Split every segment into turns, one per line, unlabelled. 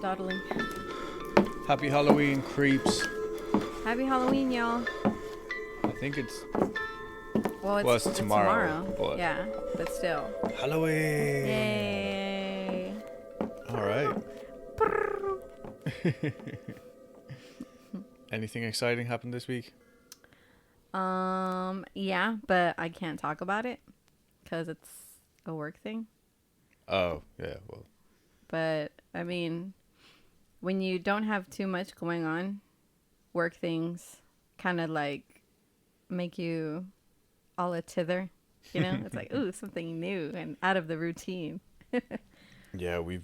dawdling.
Happy Halloween, creeps.
Happy Halloween, y'all.
I think it's
Well,
it's
it's
tomorrow.
tomorrow.
But
Yeah, but still.
Halloween.
Yay.
All right. Anything exciting happened this week?
Yeah, but I can't talk about it because it's a work thing.
Oh, yeah, well.
But, I mean, when you don't have too much going on, work things kind of like make you all a tither. You know? It's like, ooh, something new and out of the routine.
Yeah, we're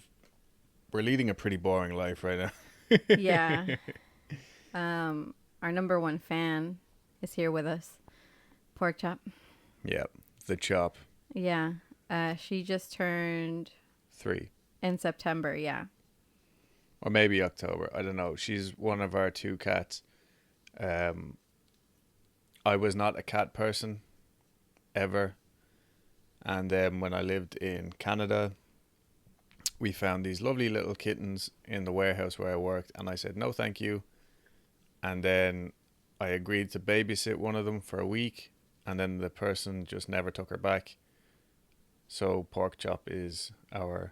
leading a pretty boring life right now.
Yeah. Our number one fan is here with us. Pork Chop.
Yeah, the chop.
Yeah. She just turned
3.
in September. Yeah.
Or maybe October. I don't know. She's one of our 2 cats. I was not a cat person ever. And then when I lived in Canada, we found these lovely little kittens in the warehouse where I worked. And I said, no, thank you. And then I agreed to babysit one of them for a week. And then the person just never took her back. So Pork Chop is our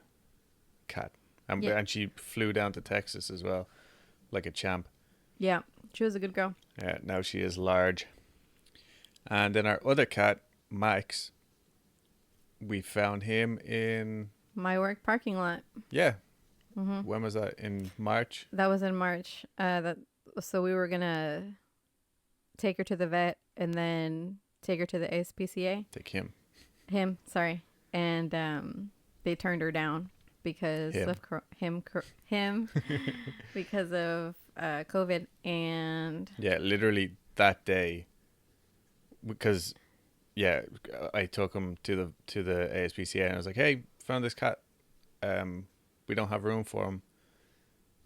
cat. And she flew down to Texas as well, like a champ.
Yeah. She was a good girl.
Yeah, now she is large. And then our other cat, Max, we found him in...
My work parking lot.
Yeah. Mm-hmm. When was that? In March?
That was in March. So we were going to take her to the vet and then take her to the ASPCA.
Take him.
Him, sorry. And they turned her down because of him because of COVID. And
yeah, literally that day, because I took him to the ASPCA and I was like, hey, found this cat, we don't have room for him.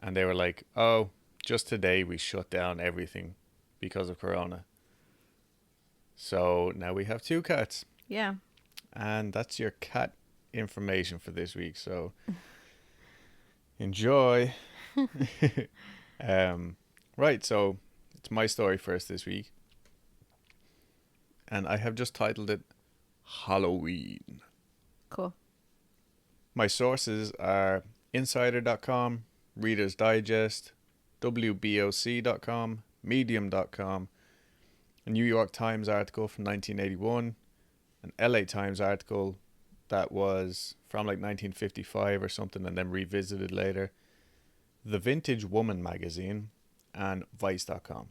And they were like, oh, just today we shut down everything because of Corona, so now we have 2 cats.
Yeah.
And that's your cat information for this week. So enjoy. Right. So it's my story first this week. And I have just titled it Halloween.
Cool. My
sources are insider.com, Reader's Digest, WBOC.com, Medium.com, a New York Times article from 1981, an LA Times article that was from like 1955 or something and then revisited later, the Vintage Woman magazine, and Vice.com.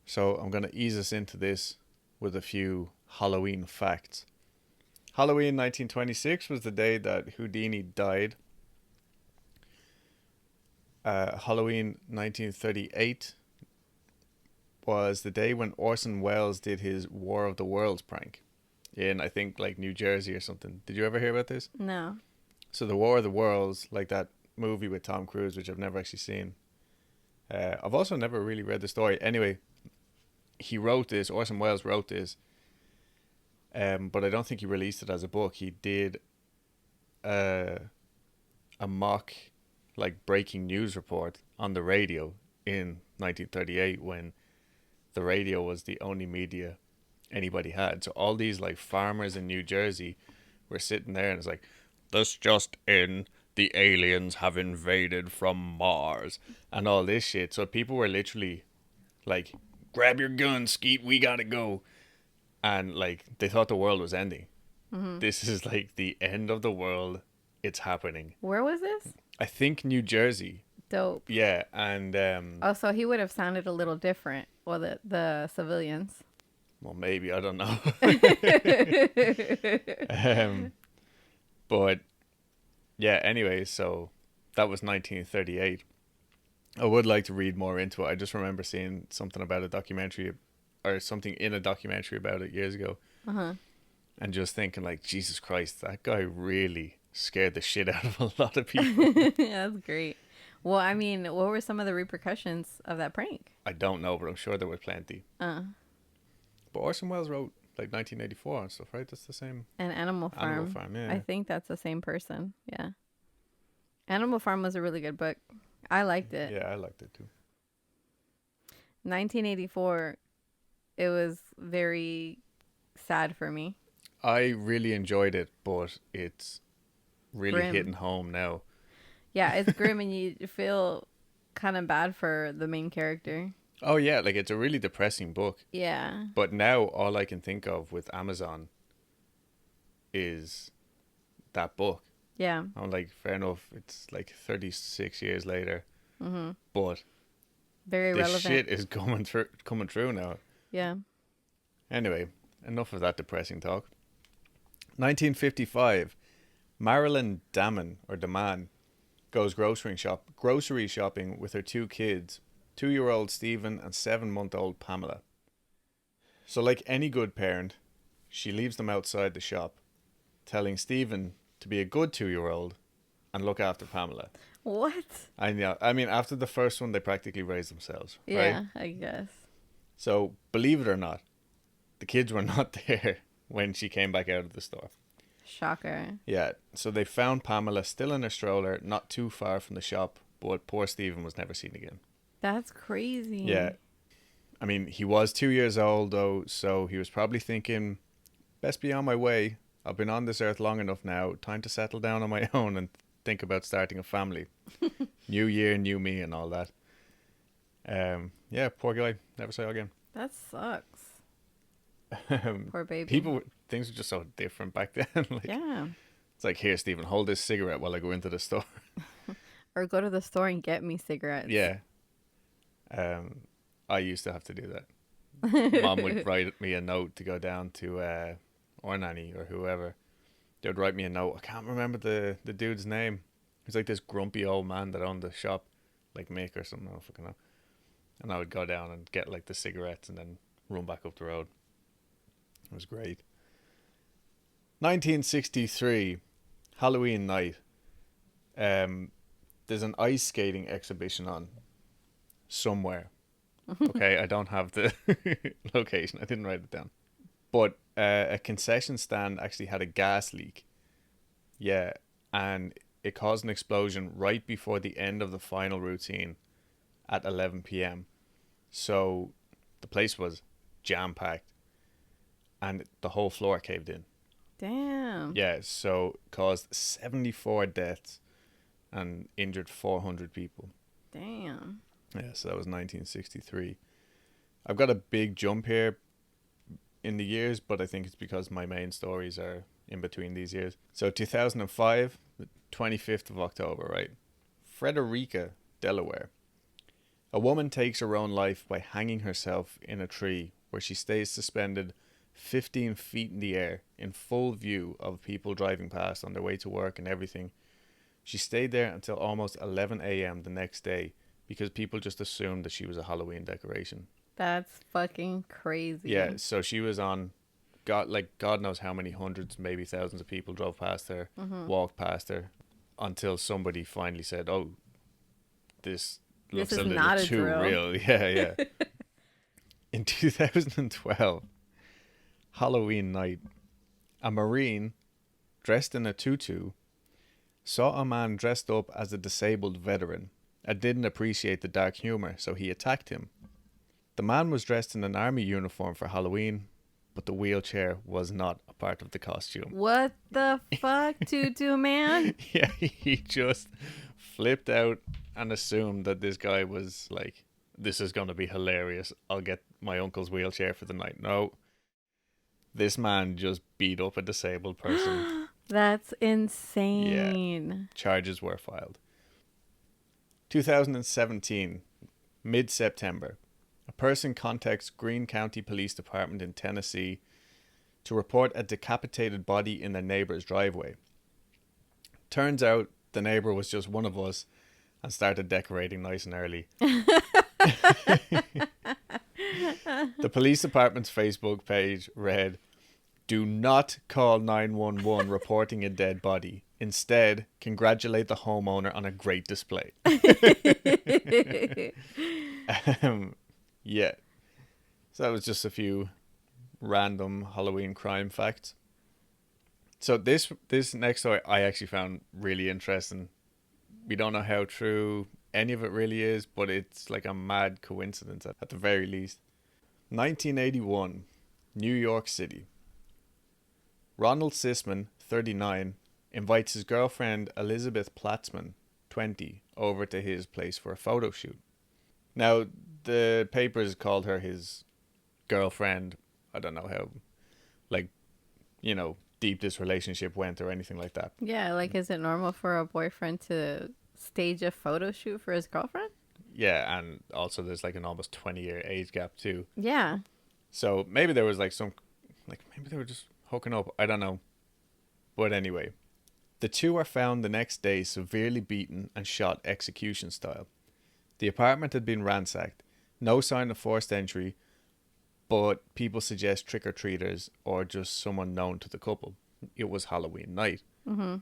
So I'm going to ease us into this with a few Halloween facts. Halloween 1926 was the day that Houdini died. Halloween 1938 was the day when Orson Welles did his War of the Worlds prank in, I think, like New Jersey or something. Did you ever hear about this?
No.
So the War of the Worlds, like that movie with Tom Cruise, which I've never actually seen. I've also never really read the story. Anyway, he wrote this, Orson Welles wrote this, but I don't think he released it as a book. He did a mock, like, breaking news report on the radio in 1938 when the radio was the only media anybody had. So all these, like, farmers in New Jersey were sitting there and it's like, this just in, the aliens have invaded from Mars and all this shit. So people were literally like, grab your gun, Skeet, we gotta go. And like, they thought the world was ending. Mm-hmm. This is like the end of the world. It's happening.
Where was this?
I think New Jersey.
Dope.
Yeah, and
oh, so he would have sounded a little different. Well, the civilians.
Well, maybe, I don't know. But yeah, anyway, so that was 1938. I would like to read more into it. I just remember seeing something about a documentary, or something in a documentary about it years ago.
Uh-huh.
And just thinking, like, Jesus Christ, that guy really scared the shit out of a lot of people.
That's great. Well, I mean, what were some of the repercussions of that prank?
I don't know, but I'm sure there were plenty. But Orson Welles wrote, like, 1984 and stuff, right? That's the same.
And Animal Farm.
Animal Farm, yeah.
I think that's the same person. Yeah. Animal Farm was a really good book. I liked it.
Yeah, I liked it too.
1984, it was very sad for me.
I really enjoyed it, but it's really
Grim.
hitting home now.
Yeah, it's grim and you feel kind of bad for the main character.
Oh yeah, like it's a really depressing book.
Yeah.
But now all I can think of with Amazon is that book.
Yeah.
I'm like, fair enough. It's like 36 years later,
Mm-hmm.
but
Very
this
relevant.
shit is coming true now.
Yeah.
Anyway, enough of that depressing talk. 1955, Marilyn Daman goes grocery shopping with her two kids, 2-year-old Stephen and 7-month-old Pamela. So like any good parent, she leaves them outside the shop, telling Stephen to be a good 2-year-old and look after Pamela.
What?
I mean, after the first one, they practically raised themselves, right?
Yeah, I guess.
So, believe it or not, the kids were not there when she came back out of the store.
Shocker.
Yeah, so they found Pamela still in her stroller, not too far from the shop, but poor Stephen was never seen again.
That's crazy.
Yeah. I mean, he was 2 years old, though, so he was probably thinking, best be on my way. I've been on this earth long enough now. Time to settle down on my own and think about starting a family. New year, new me, and all that. Yeah, poor guy. Never saw him again.
That sucks. Poor baby.
Things were just so different back then. Like,
yeah.
it's like, here, Stephen, hold this cigarette while I go into the store.
Or go to the store and get me cigarettes.
Yeah. I used to have to do that. Mom would write me a note to go down to or nanny or whoever. They would write me a note. I can't remember the dude's name. He's like this grumpy old man that owned the shop, like Mick or something. I don't fucking know. And I would go down and get like the cigarettes and then run back up the road. It was great. 1963, Halloween night. There's an ice skating exhibition on somewhere. Okay, I don't have the location. I didn't write it down. But a concession stand actually had a gas leak. Yeah, and it caused an explosion right before the end of the final routine at 11 p.m. So the place was jam-packed and the whole floor caved in.
Damn.
Yeah, so it caused 74 deaths and injured 400 people.
Damn.
Yeah, so that was 1963. I've got a big jump here in the years, but I think it's because my main stories are in between these years. So 2005, the 25th of October, right? Frederica, Delaware. A woman takes her own life by hanging herself in a tree where she stays suspended 15 feet in the air in full view of people driving past on their way to work and everything. She stayed there until almost 11 a.m. the next day because people just assumed that she was a Halloween decoration.
That's fucking crazy.
Yeah, so she was on, God knows how many hundreds, maybe thousands of people drove past her, walked past her, until somebody finally said, "Oh, this looks a little too real." Yeah, yeah. In 2012, Halloween night, a Marine dressed in a tutu saw a man dressed up as a disabled veteran and didn't appreciate the dark humor, so he attacked him. The man was dressed in an army uniform for Halloween, but the wheelchair was not a part of the costume.
What the fuck, tutu man?
Yeah, he just flipped out and assumed that this guy was like, this is going to be hilarious. I'll get my uncle's wheelchair for the night. No. This man just beat up a disabled person.
That's insane.
Yeah. Charges were filed. 2017, mid-September. A person contacts Greene County Police Department in Tennessee to report a decapitated body in their neighbor's driveway. Turns out the neighbor was just one of us and started decorating nice and early. The police department's Facebook page read, "Do not call 911 reporting a dead body. Instead, congratulate the homeowner on a great display." Yeah. So that was just a few random Halloween crime facts. So this next story I actually found really interesting We don't know how true any of it really is, but it's like a mad coincidence at the very least. 1981, New York City. Ronald Sisman, 39, invites his girlfriend Elizabeth Platzman, 20, over to his place for a photo shoot. Now, the papers called her his girlfriend. I don't know how, like, you know, deep this relationship went or anything like that.
Yeah, like, is it normal for a boyfriend to stage a photo shoot for his girlfriend?
Yeah, and also there's like an almost 20-year age gap too.
Yeah.
So maybe there was like maybe they were just hooking up. I don't know. But anyway, the two are found the next day severely beaten and shot execution style. The apartment had been ransacked. No sign of forced entry, but people suggest trick-or-treaters or just someone known to the couple. It was Halloween night.
Mm-hmm.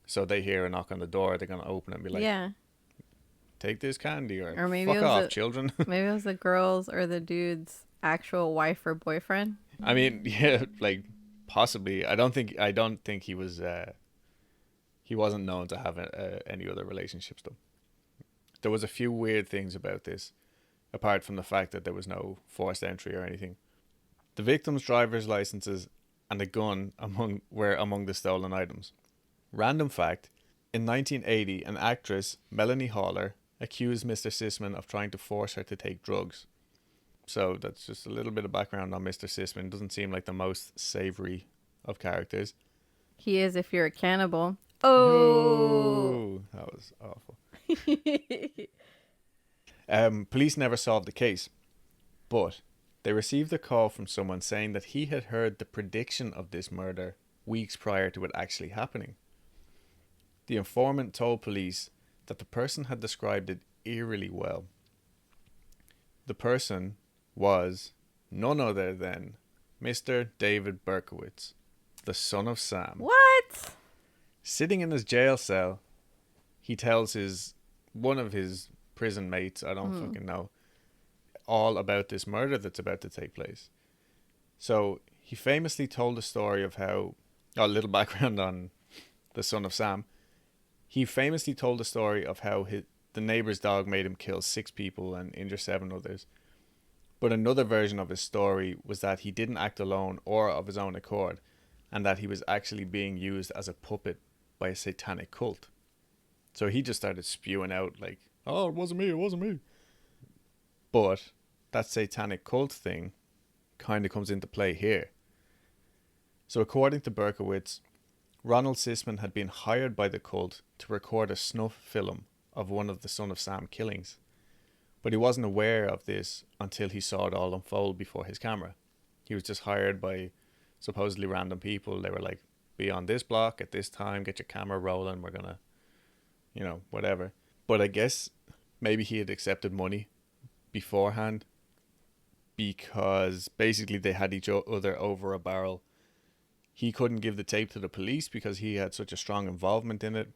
So they hear a knock on the door. They're going to open it and be like,
yeah.
Take this candy or
maybe
fuck off, children.
Maybe it was the girl's or the dude's actual wife or boyfriend.
I mean, yeah, like possibly. I don't think he was. He wasn't known to have any other relationships though. There was a few weird things about this, apart from the fact that there was no forced entry or anything. The victim's driver's licenses and a gun were among the stolen items. Random fact: in 1980, an actress, Melanie Haller, accused Mr. Sisman of trying to force her to take drugs. So that's just a little bit of background on Mr. Sisman. Doesn't seem like the most savory of characters.
He is if you're a cannibal. Oh!
No, that was awful. Police never solved the case, but they received a call from someone saying that he had heard the prediction of this murder weeks prior to it actually happening. The informant told police that the person had described it eerily well. The person was none other than Mr. David Berkowitz, the son of Sam.
What?
Sitting in his jail cell, he tells one of his prison mates, I don't fucking know, all about this murder that's about to take place. So he famously told the story of how, a little background on the son of Sam. He famously told the story of how the neighbor's dog made him kill 6 people and injure 7 others. But another version of his story was that he didn't act alone or of his own accord, and that he was actually being used as a puppet by a satanic cult. So he just started spewing out like, oh, it wasn't me. But that satanic cult thing kind of comes into play here. So according to Berkowitz, Ronald Sisman had been hired by the cult to record a snuff film of one of the Son of Sam killings. But he wasn't aware of this until he saw it all unfold before his camera. He was just hired by supposedly random people. They were like, be on this block at this time, get your camera rolling, we're gonna, whatever. But I guess maybe he had accepted money beforehand because basically they had each other over a barrel. He couldn't give the tape to the police because he had such a strong involvement in it,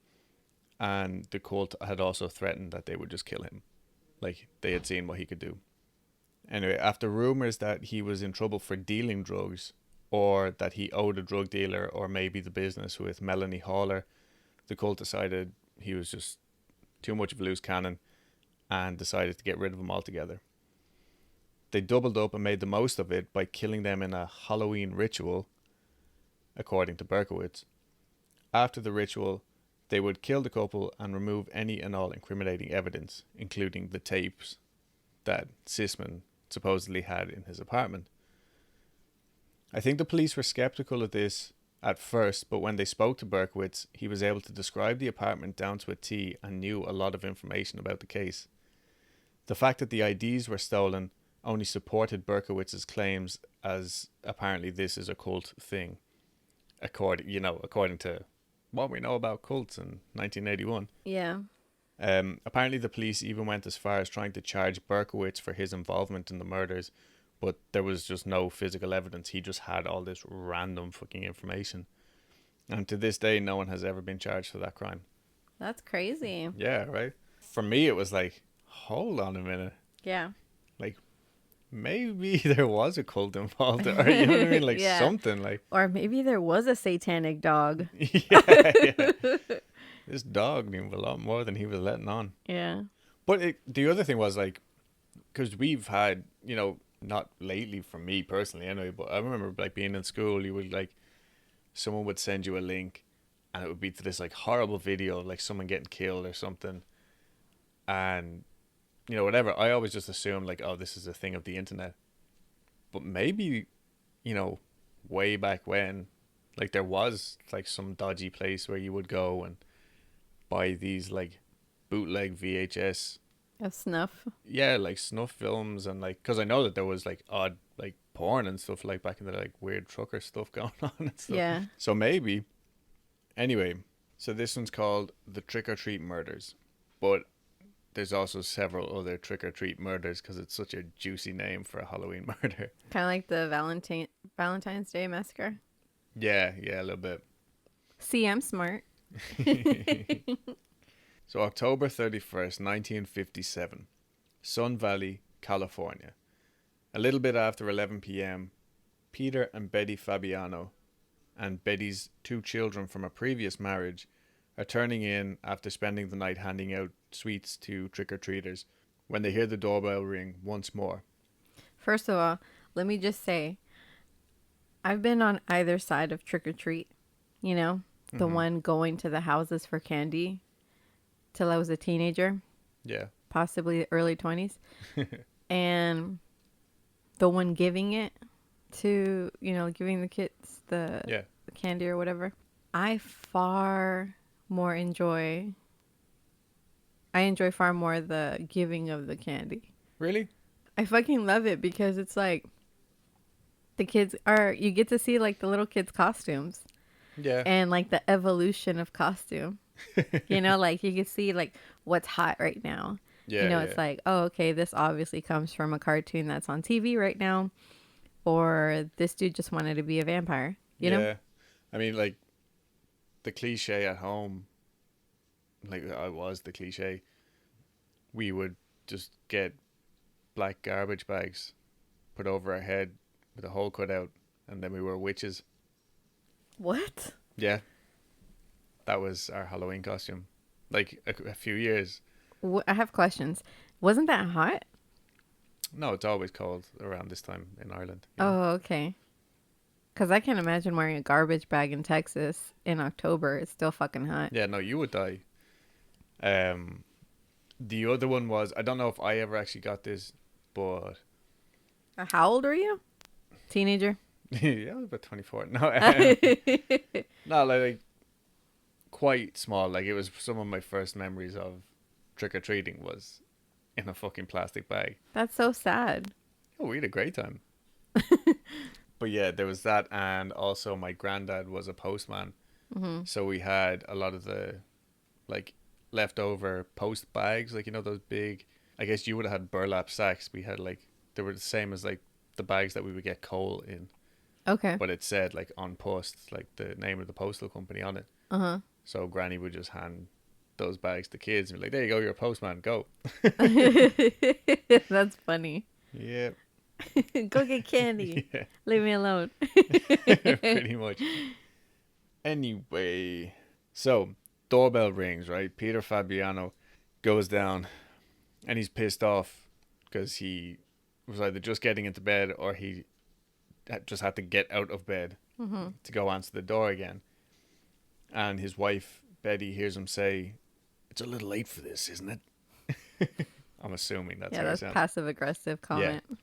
and the cult had also threatened that they would just kill him. Like, they had seen what he could do. Anyway, after rumors that he was in trouble for dealing drugs, or that he owed a drug dealer or maybe the business with Melanie Haller, the cult decided he was just too much of a loose cannon and decided to get rid of him altogether. They doubled up and made the most of it by killing them in a Halloween ritual, according to Berkowitz. After the ritual, they would kill the couple and remove any and all incriminating evidence, including the tapes that Sisman supposedly had in his apartment. I think the police were skeptical of this at first, but when they spoke to Berkowitz, he was able to describe the apartment down to a T and knew a lot of information about the case. The fact that the IDs were stolen only supported Berkowitz's claims, as apparently this is a cult thing, according to what we know about cults in 1981.
Yeah.
Apparently the police even went as far as trying to charge Berkowitz for his involvement in the murders, but there was just no physical evidence. He just had all this random fucking information. And to this day, no one has ever been charged for that crime.
That's crazy.
Yeah, right? For me, it was like, hold on a minute.
Yeah.
Like, maybe there was a cult involved, or you know what I mean? Like, something like.
Or maybe there was a satanic dog.
Yeah. This dog knew a lot more than he was letting on.
Yeah.
But the other thing was like, because we've had, not lately for me personally anyway, but I remember like being in school, you would like, someone would send you a link and it would be to this like horrible video of like someone getting killed or something. And, whatever. I always just assumed like, oh, this is a thing of the internet. But maybe, way back when, like there was like some dodgy place where you would go and buy these like bootleg VHS.
Of snuff.
Yeah, like snuff films and like, because I know that there was like odd like porn and stuff like back in the like weird trucker stuff going on and stuff.
Yeah.
So maybe. Anyway, so this one's called The Trick or Treat Murders. But there's also several other trick or treat murders because it's such a juicy name for a Halloween murder.
Kind of like the Valentine's Day massacre.
Yeah, a little bit.
See, I'm smart.
So October 31st, 1957, Sun Valley, California. A little bit after 11 p.m., Peter and Betty Fabiano and Betty's 2 children from a previous marriage are turning in after spending the night handing out sweets to trick-or-treaters when they hear the doorbell ring once more.
First of all, let me just say, I've been on either side of trick-or-treat, the one going to the houses for candy till I was a teenager.
Yeah.
Possibly early 20s. And the one giving it to, giving the kids the candy or whatever. I enjoy far more the giving of the candy.
Really?
I fucking love it because it's like you get to see like the little kids' costumes.
Yeah.
And like the evolution of costume. Like you can see like what's hot right now.
Yeah.
It's like, oh, okay, this obviously comes from a cartoon that's on TV right now. Or this dude just wanted to be a vampire, you know?
I mean, like, the cliche at home, like, I was the cliche. We would just get black garbage bags put over our head with a hole cut out, and then we were witches.
What?
Yeah. That was our Halloween costume. Like, a few years.
I have questions. Wasn't that hot?
No, it's always cold around this time in Ireland.
Oh, okay. Because I can't imagine wearing a garbage bag in Texas in October. It's still fucking hot.
Yeah, no, you would die. The other one was, I don't know if I ever actually got this, but...
How old are you? Teenager?
Yeah, I was about 24. No, no, like quite small. Like it was some of my first memories of trick-or-treating was in a fucking plastic bag.
That's so sad.
Oh, we had a great time. But yeah, there was that, and also my granddad was a postman.
Mm-hmm.
So we had a lot of the like leftover post bags, like those big, I guess you would have had burlap sacks. We had like, they were the same as like the bags that we would get coal in.
Okay.
But it said like on post, like the name of the postal company on it.
Uh-huh.
So Granny would just hand those bags to kids and be like, there you go, you're a postman, go.
That's funny.
Yeah.
Go get candy. Yeah. Leave me alone.
Pretty much. Anyway, so doorbell rings, right? Peter Fabiano goes down and he's pissed off because he was either just getting into bed or he just had to get out of bed to go answer the door again. And his wife, Betty, hears him say, "It's a little late for this, isn't it?" I'm assuming that's how
that's passive-aggressive comment. Yeah.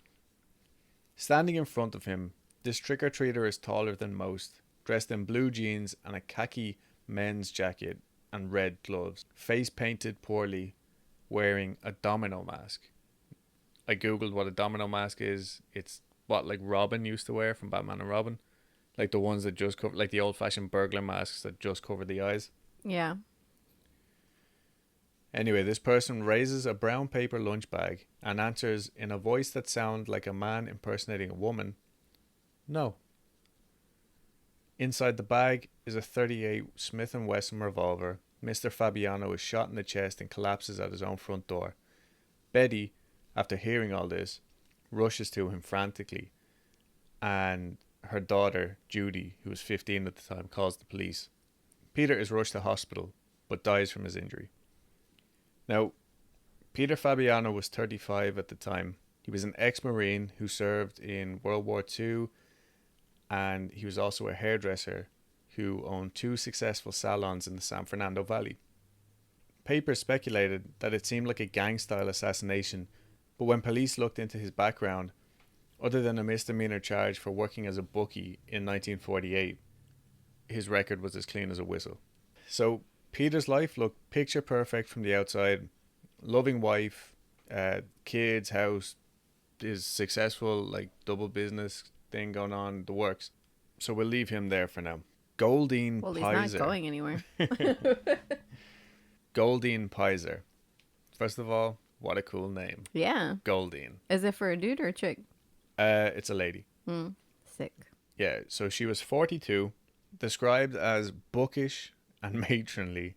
Standing in front of him, this trick-or-treater is taller than most, dressed in blue jeans and a khaki men's jacket and red gloves, face painted poorly, wearing a domino mask. I googled what a domino mask is. It's what like Robin used to wear from Batman and Robin. Like the ones that just cover, like the old-fashioned burglar masks that just cover the eyes.
Yeah.
Anyway, this person raises a brown paper lunch bag and answers in a voice that sounds like a man impersonating a woman, "No." Inside the bag is a .38 Smith & Wesson revolver. Mr. Fabiano is shot in the chest and collapses at his own front door. Betty, after hearing all this, rushes to him frantically, and her daughter, Judy, who was 15 at the time, calls the police. Peter is rushed to hospital, but dies from his injury. Now, Peter Fabiano was 35 at the time. He was an ex-Marine who served in World War II, and he was also a hairdresser who owned 2 successful salons in the San Fernando Valley. Papers speculated that it seemed like a gang-style assassination, but when police looked into his background, other than a misdemeanor charge for working as a bookie in 1948, his record was as clean as a whistle. So Peter's life looked picture perfect from the outside. Loving wife, kids, house, his successful like double business thing going on, the works. So we'll leave him there for now. Goldine
Well,
Pizer.
he's not going anywhere.
Goldine Pizer. First of all, what a cool name.
Yeah.
Goldine.
Is it for a dude or a chick?
It's a lady.
Sick.
Yeah, so she was 42, described as bookish and matronly.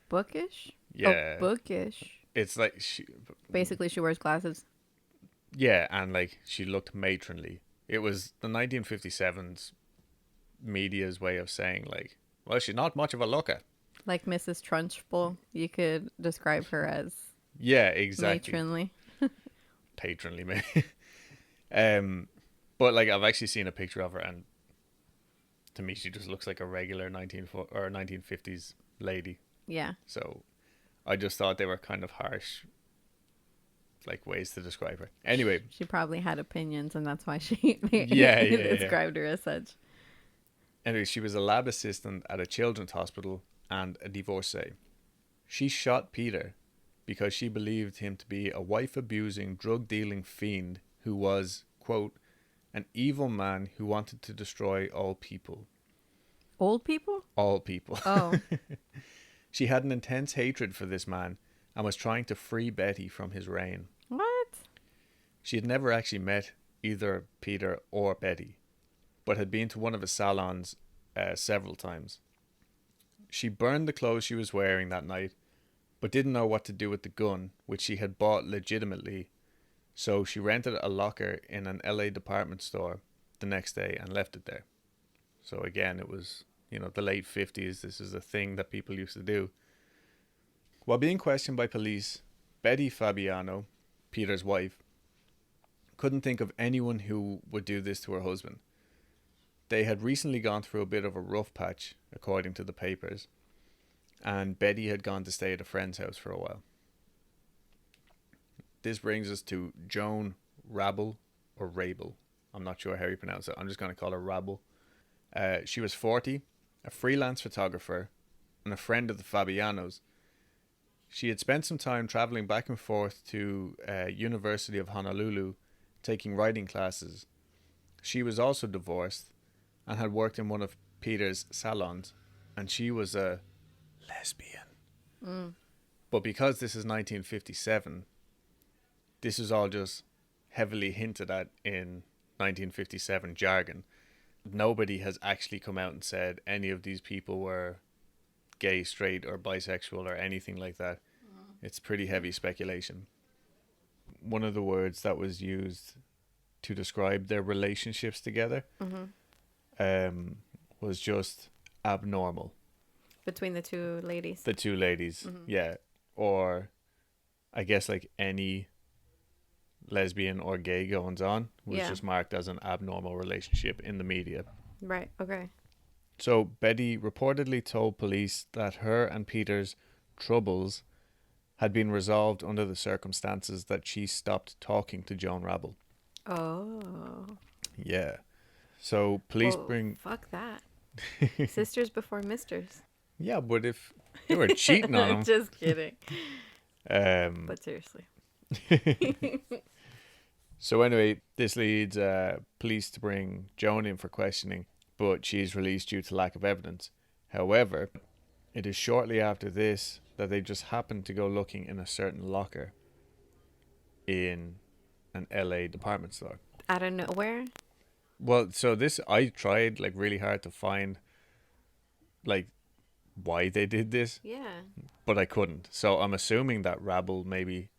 Bookish?
Yeah.
Oh, bookish.
It's like
Basically, she wears glasses.
Yeah, and like she looked matronly. It was the 1957's media's way of saying like, well, she's not much of a looker.
Like Mrs. Trunchbull, you could describe her as
Yeah, exactly.
matronly.
Patronly, maybe. But like I've actually seen a picture of her, and to me she just looks like a regular 1950s lady.
Yeah.
So I just thought they were kind of harsh like ways to describe her. Anyway,
she probably had opinions, and that's why she described her as such.
Anyway, she was a lab assistant at a children's hospital and a divorcee. She shot Peter because she believed him to be a wife-abusing, drug-dealing fiend who was, quote, an evil man who wanted to destroy all people.
Old people?
All people.
Oh.
She had an intense hatred for this man and was trying to free Betty from his reign.
What?
She had never actually met either Peter or Betty, but had been to one of his salons several times. She burned the clothes she was wearing that night, but didn't know what to do with the gun, which she had bought legitimately, so she rented a locker in an LA department store the next day and left it there. So again, it was, the late 50s. This is a thing that people used to do. While being questioned by police, Betty Fabiano, Peter's wife, couldn't think of anyone who would do this to her husband. They had recently gone through a bit of a rough patch, according to the papers, and Betty had gone to stay at a friend's house for a while. This brings us to Joan Rabel, or Rabel. I'm not sure how you pronounce it. I'm just going to call her Rabel. She was 40, a freelance photographer, and a friend of the Fabianos. She had spent some time traveling back and forth to University of Honolulu, taking writing classes. She was also divorced and had worked in one of Peter's salons, and she was a lesbian. But because this is 1957, this is all just heavily hinted at in 1957 jargon. Nobody has actually come out and said any of these people were gay, straight, or bisexual, or anything like that. It's pretty heavy speculation. One of the words that was used to describe their relationships together was just abnormal.
Between the two ladies?
The two ladies, yeah. Or I guess like any lesbian or gay goings on was just marked as an abnormal relationship in the media.
Right, okay.
So Betty reportedly told police that her and Peter's troubles had been resolved under the circumstances that she stopped talking to Joan Rabel.
Oh.
Yeah. So police
Fuck that. Sisters before misters.
Yeah, but if they were cheating on him.
Just kidding. But seriously.
So anyway, this leads police to bring Joan in for questioning, but she's released due to lack of evidence. However, it is shortly after this that they just happen to go looking in a certain locker in an LA department store.
Out of nowhere?
Well, so this, I tried like really hard to find like why they did this.
Yeah.
But I couldn't. So I'm assuming that Rabel maybe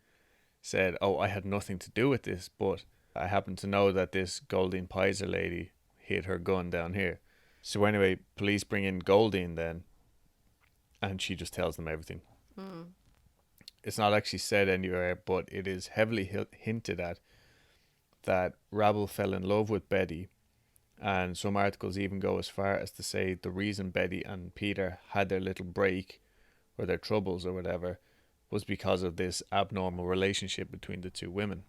said, oh, I had nothing to do with this, but I happen to know that this Goldine Pizer lady hid her gun down here. So anyway, police bring in Goldine then, and she just tells them everything.
Mm.
It's not actually said anywhere, but it is heavily hinted at that Rabble fell in love with Betty, and some articles even go as far as to say the reason Betty and Peter had their little break or their troubles or whatever was because of this abnormal relationship between the two women.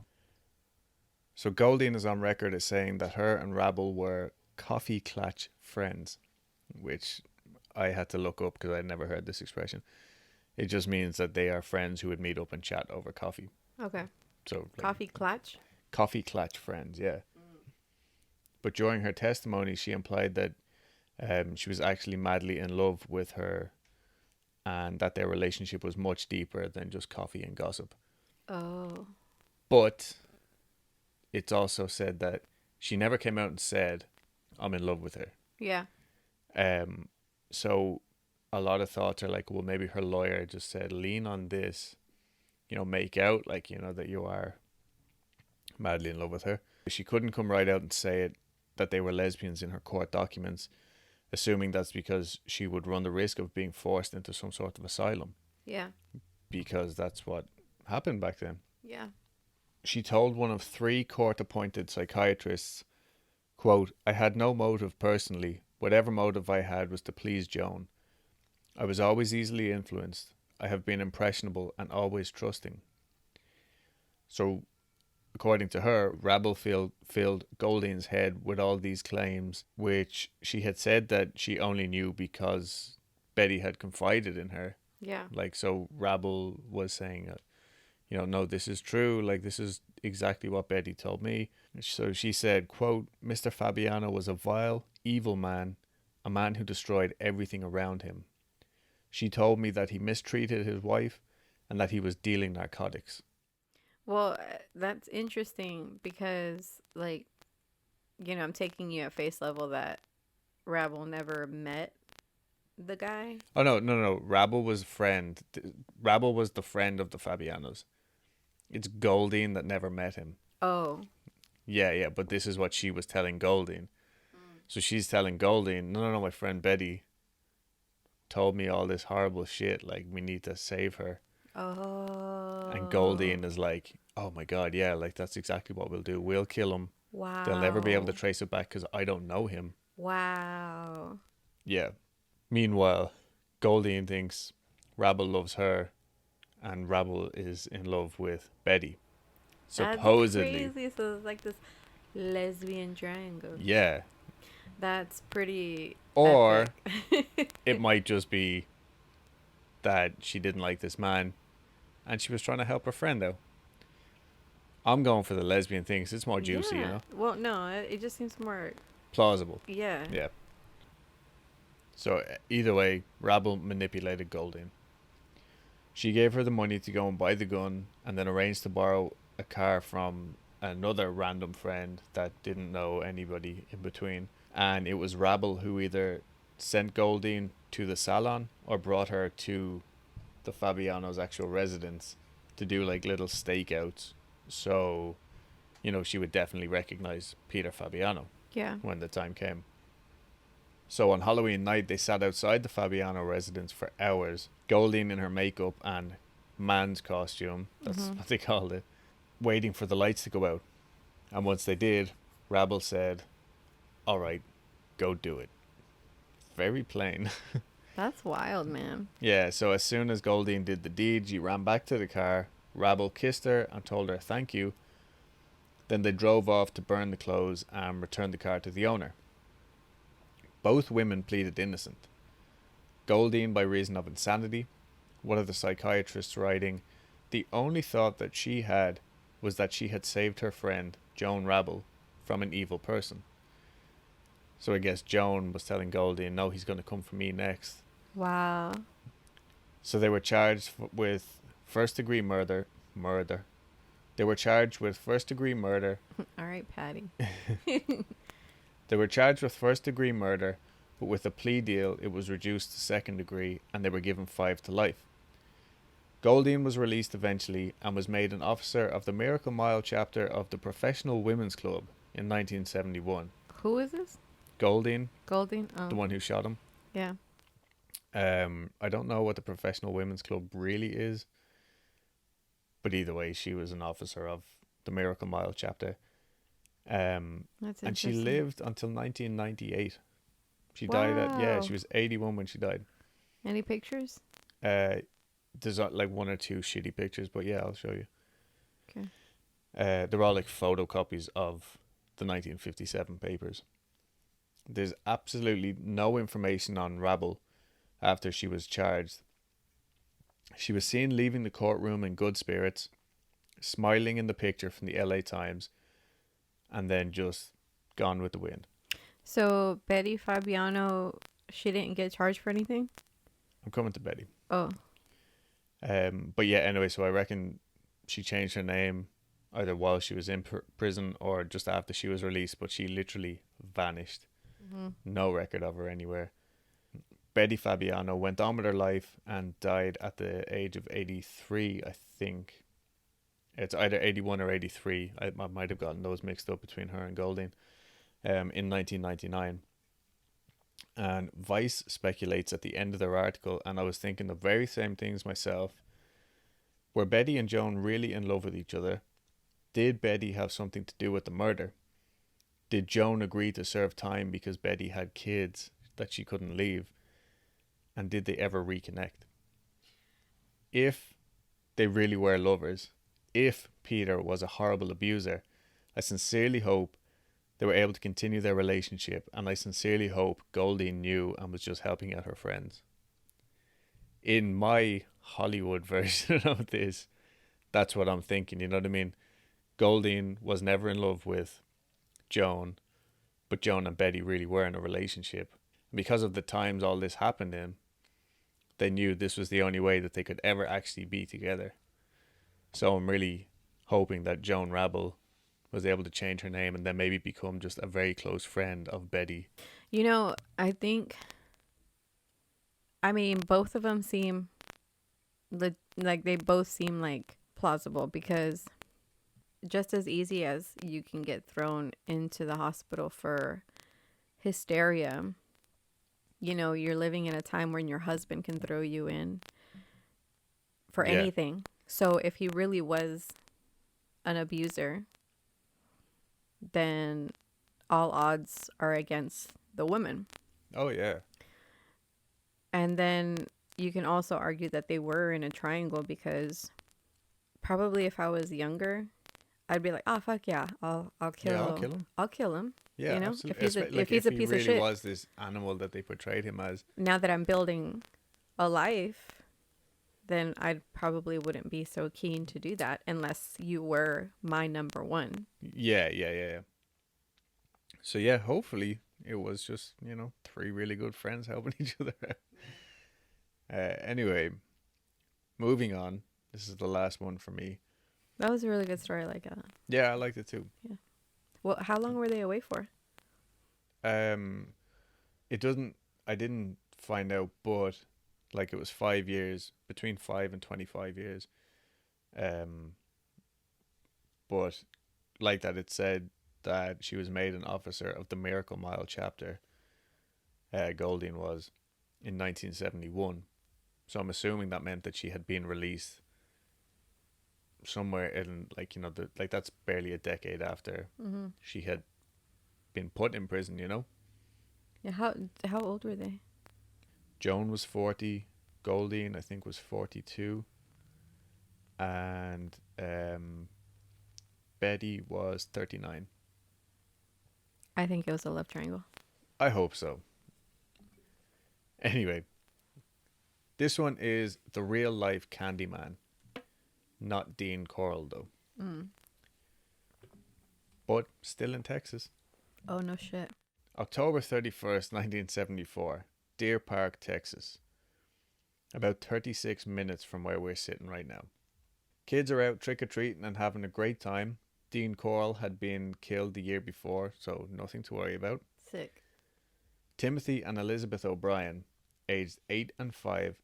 So Goldine is on record as saying that her and Rabble were coffee clatch friends, which I had to look up because I had never heard this expression. It just means that they are friends who would meet up and chat over coffee.
Okay.
So
Coffee clutch?
Coffee clatch friends, yeah. But during her testimony, she implied that she was actually madly in love with her and that their relationship was much deeper than just coffee and gossip.
Oh.
But it's also said that she never came out and said, I'm in love with her.
Yeah.
So a lot of thoughts are like, well, maybe her lawyer just said, lean on this, make out like, that you are madly in love with her. She couldn't come right out and say it, that they were lesbians in her court documents, assuming that's because she would run the risk of being forced into some sort of asylum.
Yeah.
Because that's what happened back then.
Yeah.
She told one of 3 court-appointed psychiatrists, quote, I had no motive personally. Whatever motive I had was to please Joan. I was always easily influenced. I have been impressionable and always trusting. So, according to her, Rabble filled Goldine's head with all these claims, which she had said that she only knew because Betty had confided in her.
Yeah.
Like, so Rabble was saying, no, this is true. Like, this is exactly what Betty told me. So she said, quote, Mr. Fabiano was a vile, evil man, a man who destroyed everything around him. She told me that he mistreated his wife and that he was dealing narcotics.
Well, that's interesting because, like, I'm taking you at face level that Rabble never met the guy.
Oh, no. Rabble was a friend. Rabble was the friend of the Fabianos. It's Goldine that never met him.
Oh.
Yeah, but this is what she was telling Goldine. So she's telling Goldine, no, my friend Betty told me all this horrible shit. Like, we need to save her.
Oh.
And Goldine is like, oh my God, yeah, like that's exactly what we'll do. We'll kill him.
Wow.
They'll never be able to trace it back because I don't know him.
Wow.
Yeah. Meanwhile, Goldine thinks Rabble loves her and Rabble is in love with Betty. Supposedly.
That's crazy. So it's like this lesbian triangle.
Yeah.
That's pretty
Or
epic.
it might just be that she didn't like this man and she was trying to help her friend out. I'm going for the lesbian thing because it's more juicy,
Yeah. Well, no, it just seems more
plausible.
Yeah.
Yeah. So either way, Rabble manipulated Goldine. She gave her the money to go and buy the gun and then arranged to borrow a car from another random friend that didn't know anybody in between. And it was Rabble who either sent Goldine to the salon or brought her to the Fabiano's actual residence to do like little stakeouts. So, she would definitely recognize Peter Fabiano.
Yeah.
When the time came. So on Halloween night, they sat outside the Fabiano residence for hours. Goldine in her makeup and man's costume, that's what they called it, waiting for the lights to go out. And once they did, Rabble said, all right, go do it. Very plain.
That's wild, man.
Yeah, so as soon as Goldine did the deed, she ran back to the car. Rabble kissed her and told her thank you. Then they drove off to burn the clothes and return the car to the owner. Both women pleaded innocent. Goldine by reason of insanity, one of the psychiatrists writing, the only thought that she had was that she had saved her friend, Joan Rabble, from an evil person. So I guess Joan was telling Goldine, no, he's going to come for me next.
Wow.
So they were charged with first-degree murder. They were charged with first-degree murder.
All right, Patty.
They were charged with first-degree murder, but with a plea deal, it was reduced to second degree, and they were given 5 to life. Goldine was released eventually and was made an officer of the Miracle Mile chapter of the Professional Women's Club in 1971.
Who is this?
Goldine,
Goldine? Oh.
the one who shot him.
Yeah.
I don't know what the Professional Women's Club really is, but either way, she was an officer of the Miracle Mile chapter.
That's
And she
interesting.
lived until 1998. She died at, yeah,
Wow.
she was 81 when she died.
Any pictures?
Uh, there's like one or two shitty pictures, but yeah, I'll show you.
Okay.
They're all like photocopies of the 1957 papers. There's absolutely no information on Rabble after she was charged. She was seen leaving the courtroom in good spirits, smiling in the picture from the LA Times, and then just gone with the wind.
So Betty Fabiano, she didn't get charged for anything?
I'm coming to Betty.
Oh.
But yeah, anyway, so I reckon she changed her name either while she was in prison or just after she was released, but she literally vanished.
Mm-hmm.
No record of her anywhere. Betty Fabiano went on with her life and died at the age of 83, I think. It's either 81 or 83. I might have gotten those mixed up between her and Golding. In 1999. And Vice speculates at the end of their article, and I was thinking the very same things myself. Were Betty and Joan really in love with each other? Did Betty have something to do with the murder? Did Joan agree to serve time because Betty had kids that she couldn't leave? And did they ever reconnect? If they really were lovers, if Peter was a horrible abuser, I sincerely hope they were able to continue their relationship, and I sincerely hope Goldie knew and was just helping out her friends. In my Hollywood version of this, that's what I'm thinking, you know what I mean? Goldine was never in love with Joan, but Joan and Betty really were in a relationship. Because of the times all this happened in, they knew this was the only way that they could ever actually be together. So I'm really hoping that Joan Rabble was able to change her name and then maybe become just a very close friend of Betty.
You know, I think, I mean, both of them seem like they both seem like plausible because just as easy as you can get thrown into the hospital for hysteria, you know, you're living in a time when your husband can throw you in for
Yeah.
anything. So if he really was an abuser, then all odds are against the woman.
Oh, yeah.
And then you can also argue that they were in a triangle because probably if I was younger, I'd be like, "Oh fuck yeah, I'll kill
Yeah, I'll kill him.
I'll kill him."
Yeah,
You know, if
absolutely.
he's a
Like,
if he's
if
a
he
piece of
really
shit.
was this animal that they portrayed him as.
Now that I'm building a life, then I probably wouldn't be so keen to do that unless you were my number one.
Yeah. So, yeah, hopefully it was just, three really good friends helping each other out. Anyway, moving on. This is the last one for me.
That was a really good story, like that.
Yeah, I liked it too.
Yeah. Well, how long were they away for?
Um, it doesn't. I didn't find out, but like it was 5 years, between 5 and 25 years. Um, but like that, it said that she was made an officer of the Miracle Mile chapter. Golding was in 1971, so I'm assuming that meant that she had been released somewhere in that's barely a decade after
Mm-hmm.
she had been put in prison.
Yeah. How old were they?
Joan was 40, Goldine I think was 42, and Betty was 39.
I think it was a love triangle.
I hope so. Anyway, this one is the real life Candyman, not Dean Coral though,
Mm.
but still in Texas.
Oh no shit.
October 31st, 1974, Deer Park, Texas. About 36 minutes from where we're sitting right now. Kids are out trick-or-treating and having a great time. Dean Coral had been killed the year before, so nothing to worry about.
Sick.
Timothy and Elizabeth O'Brien, aged 8 and 5,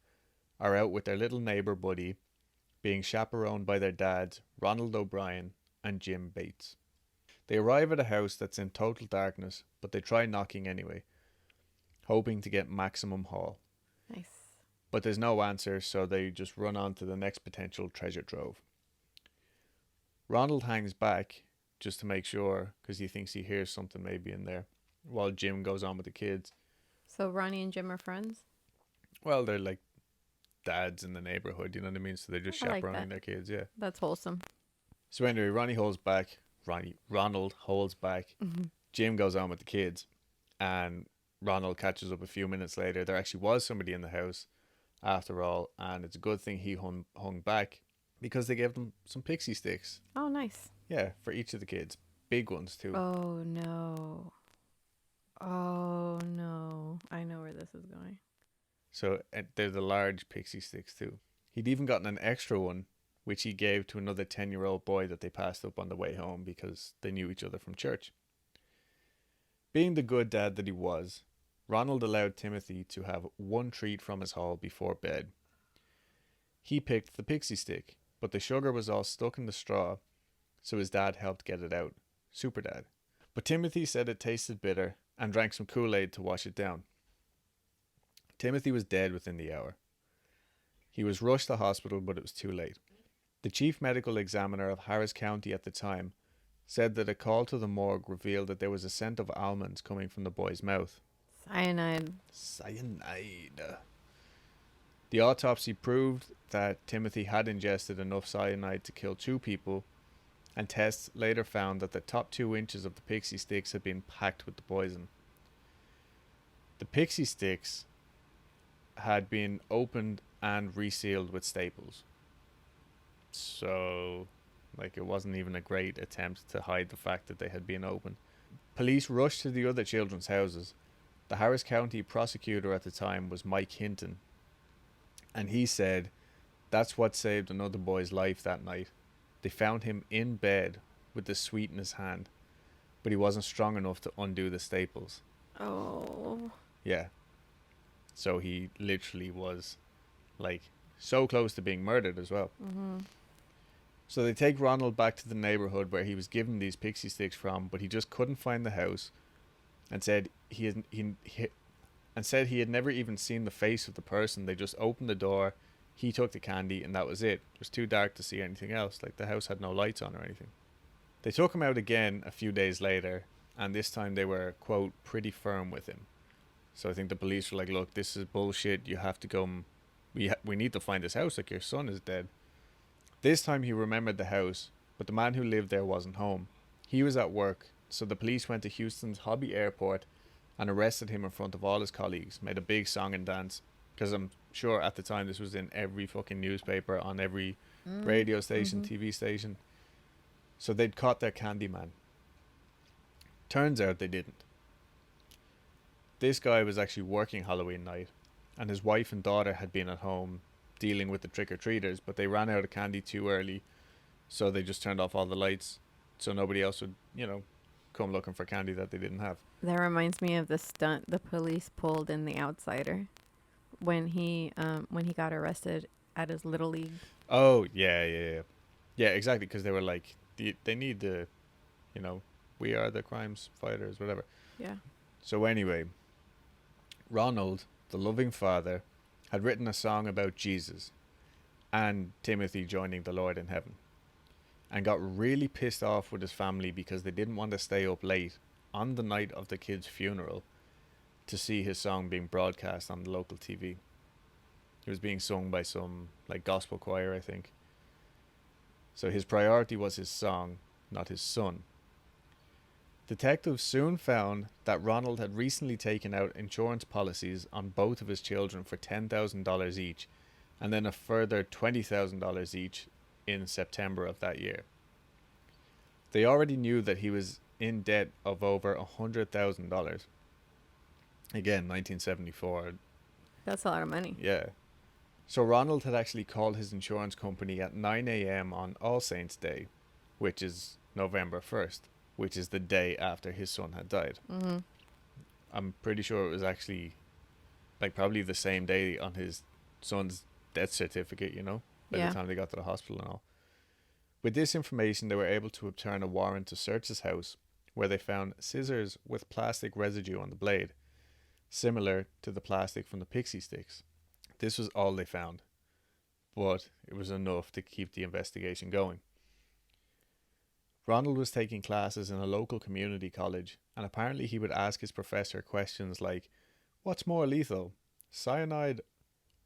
are out with their little neighbour Buddy, being chaperoned by their dads, Ronald O'Brien and Jim Bates. They arrive at a house that's in total darkness, but they try knocking anyway, hoping to get maximum haul.
Nice.
But there's no answer, so they just run on to the next potential treasure trove. Ronald hangs back just to make sure, because he thinks he hears something maybe in there, while Jim goes on with the kids.
So Ronnie and Jim are friends?
Well, they're like dads in the neighborhood, you know what I mean? So they're just
I like
chaperoning
that.
their kids, yeah.
That's wholesome.
So anyway, Ronald holds back. Jim goes on with the kids, and Ronald catches up a few minutes later. There actually was somebody in the house after all, and it's a good thing he hung back because they gave them some pixie sticks.
Oh, nice.
Yeah, for each of the kids. Big ones too.
Oh, no. Oh, no. I know where this is going.
So they're the large pixie sticks too. He'd even gotten an extra one, which he gave to another 10-year-old boy that they passed up on the way home because they knew each other from church. Being the good dad that he was, Ronald allowed Timothy to have one treat from his haul before bed. He picked the pixie stick, but the sugar was all stuck in the straw, so his dad helped get it out. Super dad. But Timothy said it tasted bitter and drank some Kool-Aid to wash it down. Timothy was dead within the hour. He was rushed to hospital, but it was too late. The chief medical examiner of Harris County at the time said that a call to the morgue revealed that there was a scent of almonds coming from the boy's mouth.
Cyanide.
The autopsy proved that Timothy had ingested enough cyanide to kill 2 people, and tests later found that the top 2 inches of the pixie sticks had been packed with the poison. The pixie sticks had been opened and resealed with staples. So, it wasn't even a great attempt to hide the fact that they had been opened. Police rushed to the other children's houses. The Harris County prosecutor at the time was Mike Hinton, and he said that's what saved another boy's life that night. They found him in bed with the sweet in his hand, but he wasn't strong enough to undo the staples.
Oh.
Yeah. So he literally was, so close to being murdered as well.
Mm-hmm.
So they take Ronald back to the neighborhood where he was given these pixie sticks from, but he just couldn't find the house, and said he had never even seen the face of the person. They just opened the door, he took the candy, and that was it. It was too dark to see anything else. The house had no lights on or anything. They took him out again a few days later, and this time they were, quote, pretty firm with him. So I think the police were like, look, this is bullshit. You have to go. We need to find this house. Your son is dead. This time he remembered the house, but the man who lived there wasn't home. He was at work, so the police went to Houston's Hobby Airport and arrested him in front of all his colleagues, made a big song and dance, because I'm sure at the time this was in every fucking newspaper, on every radio station, TV station. So they'd caught their Candyman. Turns out they didn't. This guy was actually working Halloween night, and his wife and daughter had been at home dealing with the trick-or-treaters, but they ran out of candy too early, so they just turned off all the lights so nobody else would, come looking for candy that they didn't have.
That reminds me of the stunt the police pulled in The Outsider when he got arrested at his Little League.
Oh, yeah, exactly, because they were like, they need the, we are the crimes fighters, whatever.
Yeah.
So anyway, Ronald, the loving father, had written a song about Jesus and Timothy joining the Lord in heaven, and got really pissed off with his family because they didn't want to stay up late on the night of the kid's funeral to see his song being broadcast on the local TV. It was being sung by some gospel choir, I think. So his priority was his song, not his son. Detectives soon found that Ronald had recently taken out insurance policies on both of his children for $10,000 each, and then a further $20,000 each in September of that year. They already knew that he was in debt of over $100,000. Again, 1974.
That's a lot of money.
Yeah. So Ronald had actually called his insurance company at 9 a.m. on All Saints Day, which is November 1st. Which is the day after his son had died.
Mm-hmm.
I'm pretty sure it was actually probably the same day on his son's death certificate, by the time they got to the hospital and all. With this information, they were able to obtain a warrant to search his house, where they found scissors with plastic residue on the blade, similar to the plastic from the pixie sticks. This was all they found, but it was enough to keep the investigation going. Ronald was taking classes in a local community college, and apparently he would ask his professor questions like, "What's more lethal, cyanide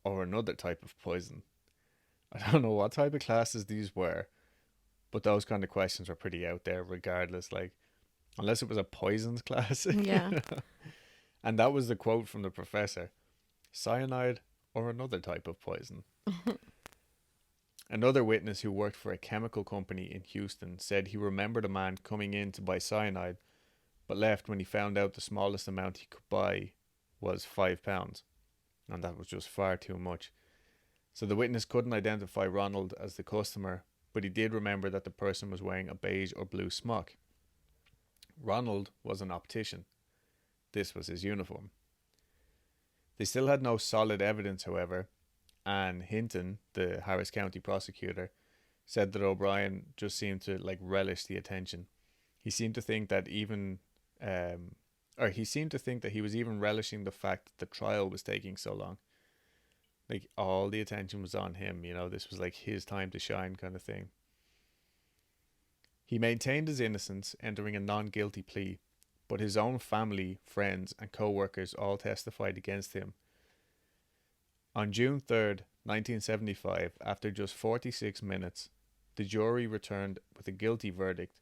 or another type of poison?" I don't know what type of classes these were, but those kind of questions were pretty out there regardless, like, unless it was a poisons class.
Yeah.
And that was the quote from the professor: "Cyanide or another type of poison." Another witness who worked for a chemical company in Houston said he remembered a man coming in to buy cyanide, but left when he found out the smallest amount he could buy was £5, and that was just far too much. So the witness couldn't identify Ronald as the customer, but he did remember that the person was wearing a beige or blue smock. Ronald was an optician. This was his uniform. They still had no solid evidence, however. Anne Hinton, the Harris County prosecutor, said that O'Brien just seemed to relish the attention. He seemed to think that he was even relishing the fact that the trial was taking so long. Like, all the attention was on him, this was like his time to shine kind of thing. He maintained his innocence, entering a non-guilty plea, but his own family, friends, and co-workers all testified against him. On June 3rd, 1975, after just 46 minutes, the jury returned with a guilty verdict,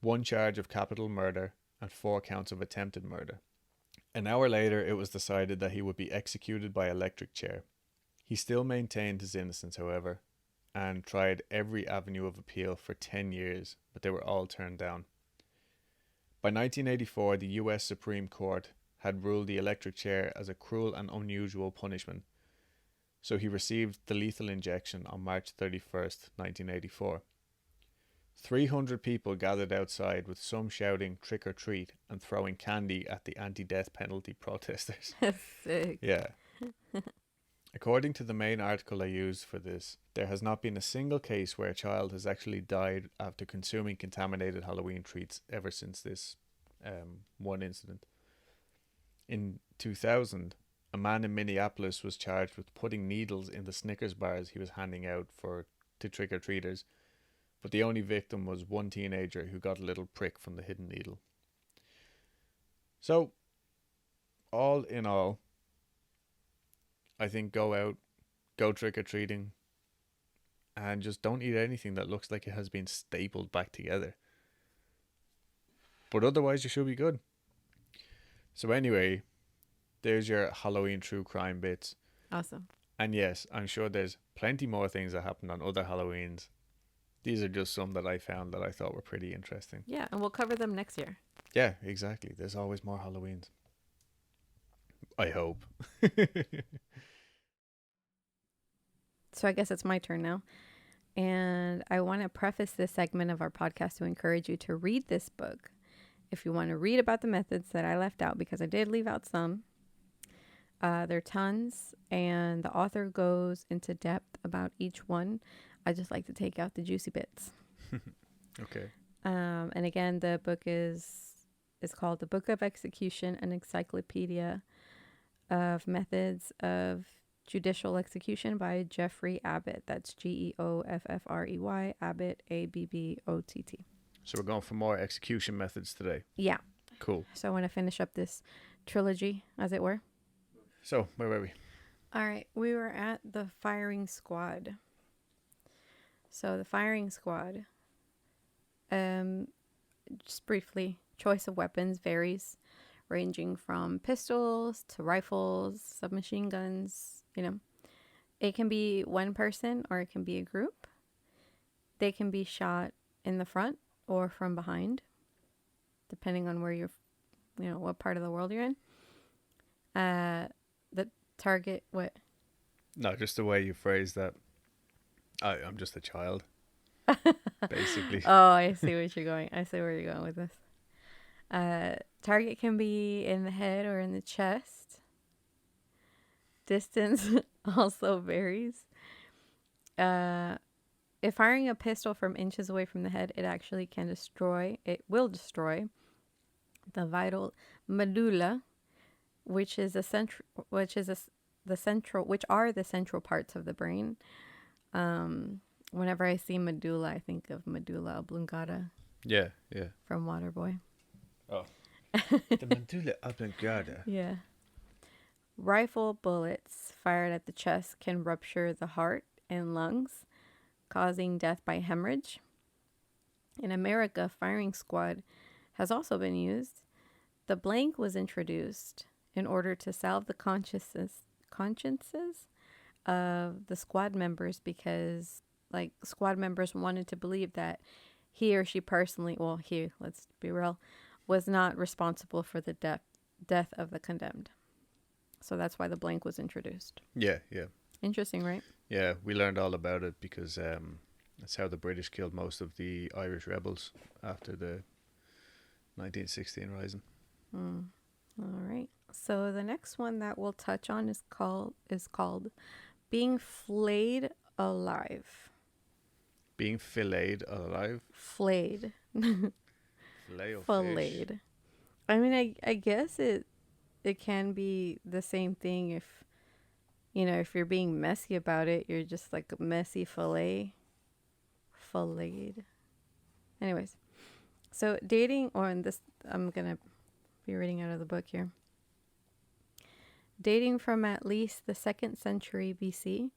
1 charge of capital murder and 4 counts of attempted murder. An hour later, it was decided that he would be executed by electric chair. He still maintained his innocence, however, and tried every avenue of appeal for 10 years, but they were all turned down. By 1984, the US Supreme Court had ruled the electric chair as a cruel and unusual punishment, so he received the lethal injection on March 31st, 1984. 300 people gathered outside, with some shouting "trick or treat" and throwing candy at the anti-death penalty protesters.
That's sick.
Yeah. According to the main article I used for this, there has not been a single case where a child has actually died after consuming contaminated Halloween treats ever since this one incident. In 2000, a man in Minneapolis was charged with putting needles in the Snickers bars he was handing out to trick-or-treaters, but the only victim was one teenager who got a little prick from the hidden needle. So, all in all, I think go trick-or-treating, and just don't eat anything that looks like it has been stapled back together. But otherwise, you should be good. So anyway, there's your Halloween true crime bits.
Awesome.
And yes, I'm sure there's plenty more things that happened on other Halloweens. These are just some that I found that I thought were pretty interesting.
Yeah, and we'll cover them next year.
Yeah, exactly. There's always more Halloweens. I hope.
So I guess it's my turn now. And I want to preface this segment of our podcast to encourage you to read this book. If you want to read about the methods that I left out, because I did leave out some. There are tons, and the author goes into depth about each one. I just like to take out the juicy bits.
Okay.
And again, the book is called The Book of Execution, an Encyclopedia of Methods of Judicial Execution by Jeffrey Abbott. That's Geoffrey, Abbott, Abbott.
So we're going for more execution methods today.
Yeah.
Cool.
So I want to finish up this trilogy, as it were.
So, where were we?
All right. We were at the firing squad. So the firing squad, just briefly, choice of weapons varies, ranging from pistols to rifles, submachine guns, It can be one person or it can be a group. They can be shot in the front or from behind, depending on where you're, what part of the world you're in. The target, what?
No, just the way you phrase that. I'm just a child, basically.
Oh, I see what you're going. I see where you're going with this. Target can be in the head or in the chest. Distance also varies. If firing a pistol from inches away from the head, it will destroy the vital medulla, which is which are the central parts of the brain. Whenever I see medulla, I think of medulla oblongata
Yeah, yeah.
from Waterboy.
Oh. The medulla oblongata.
Yeah. Rifle bullets fired at the chest can rupture the heart and lungs, causing death by hemorrhage. In America, firing squad has also been used. The blank was introduced in order to salve the consciences of the squad members, because like squad members wanted to believe that he or she personally, let's be real, was not responsible for the death of the condemned. So that's why the blank was introduced.
Yeah, yeah.
Interesting, right?
Yeah, we learned all about it because that's how the British killed most of the Irish rebels after the 1916 Rising.
All right. So the next one that we'll touch on is called being flayed alive.
Being filleted alive?
Flayed.
Filet of fish?
Filleted. I mean, I guess it can be the same thing if, if you're being messy about it, you're just like a messy fillet. Filleted. Anyways, so dating, I'm going to be reading out of the book here. Dating from at least the 2nd century BC,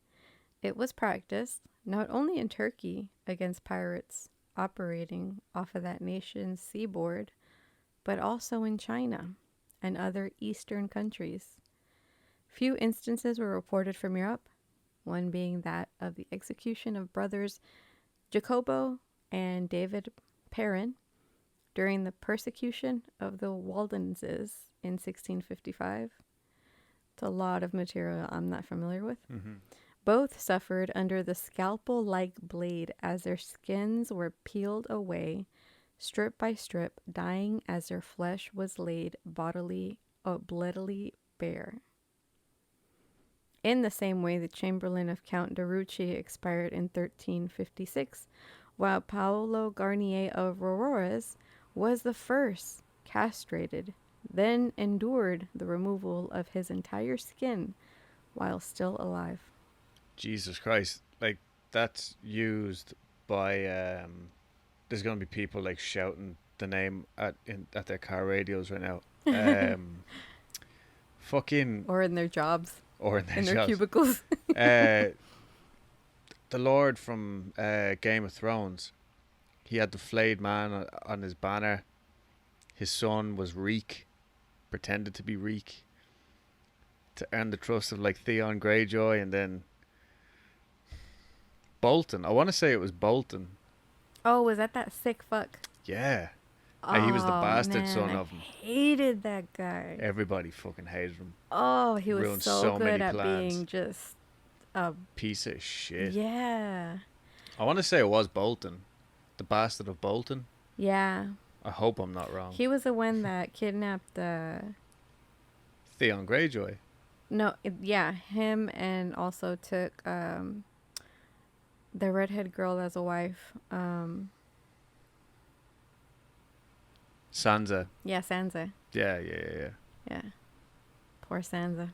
it was practiced not only in Turkey against pirates operating off of that nation's seaboard, but also in China and other Eastern countries. Few instances were reported from Europe, one being that of the execution of brothers Jacobo and David Perrin during the persecution of the Waldenses in 1655. It's a lot of material I'm not familiar with.
Mm-hmm.
Both suffered under the scalpel-like blade as their skins were peeled away, strip by strip, dying as their flesh was laid bloodily bare. In the same way, the Chamberlain of Count de Rucci expired in 1356, while Paolo Garnier of Rororas was the first castrated, then endured the removal of his entire skin while still alive.
Jesus Christ. Like, that's used by... there's going to be people, like, shouting the name at their car radios right now. Fucking...
Or in their jobs.
Or in their jobs.
Cubicles.
The Lord from Game of Thrones, he had the flayed man on his banner. His son was Reek, pretended to be Reek, to earn the trust of like Theon Greyjoy, and then Bolton. I want to say it was Bolton.
Oh, was that sick fuck?
Yeah.
Oh,
he was the bastard
man,
son
I
of him.
Hated that guy.
Everybody fucking hated him.
Oh, he was
Ruined
so
so
good
many
at
plans.
being just a
Piece of shit.
Yeah.
I want to say it was Bolton. The bastard of Bolton.
Yeah.
I hope I'm not wrong.
He was the one that kidnapped
Theon Greyjoy.
No, yeah, him, and also took the redhead girl as a wife.
Sansa.
Yeah, Sansa.
Yeah.
Yeah. Poor Sansa.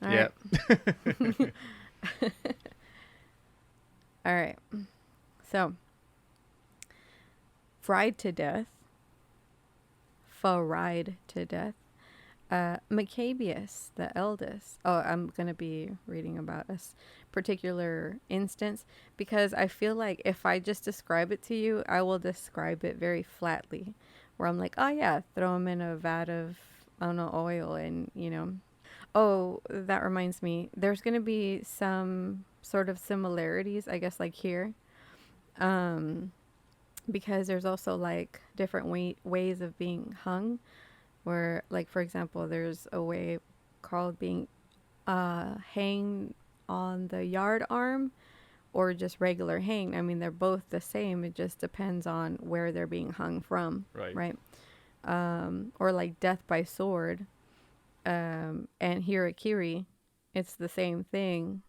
All
yeah.
right. All right. So, fried to death. Maccabeus, the eldest. Oh, I'm going to be reading about a particular instance because I feel like if I just describe it to you, I will describe it very flatly. Where I'm like, oh yeah, throw them in a vat of, I don't know, oil and, Oh, that reminds me. There's going to be some sort of similarities, I guess, like here. Because there's also like different ways of being hung. Where, like, for example, there's a way called being hanged on the yard arm or just regular hang. I mean, they're both the same. It just depends on where they're being hung from. Right. Or like death by sword. And harakiri, it's the same thing.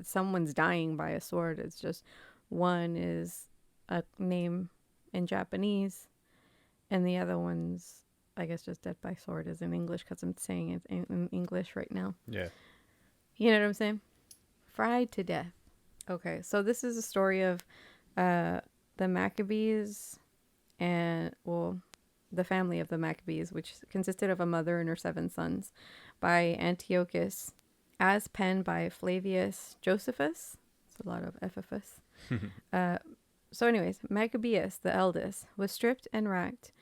Someone's dying by a sword. It's just one is a name in Japanese and the other one's I guess just death by sword is in English because I'm saying it in English right now.
Yeah.
You know what I'm saying? Fried to death. Okay, so this is a story of the Maccabees and, well, the family of the Maccabees, which consisted of a mother and her 7 sons, by Antiochus, as penned by Flavius Josephus. It's a lot of Ephesus. So anyways, Maccabeus, the eldest, was stripped and racked,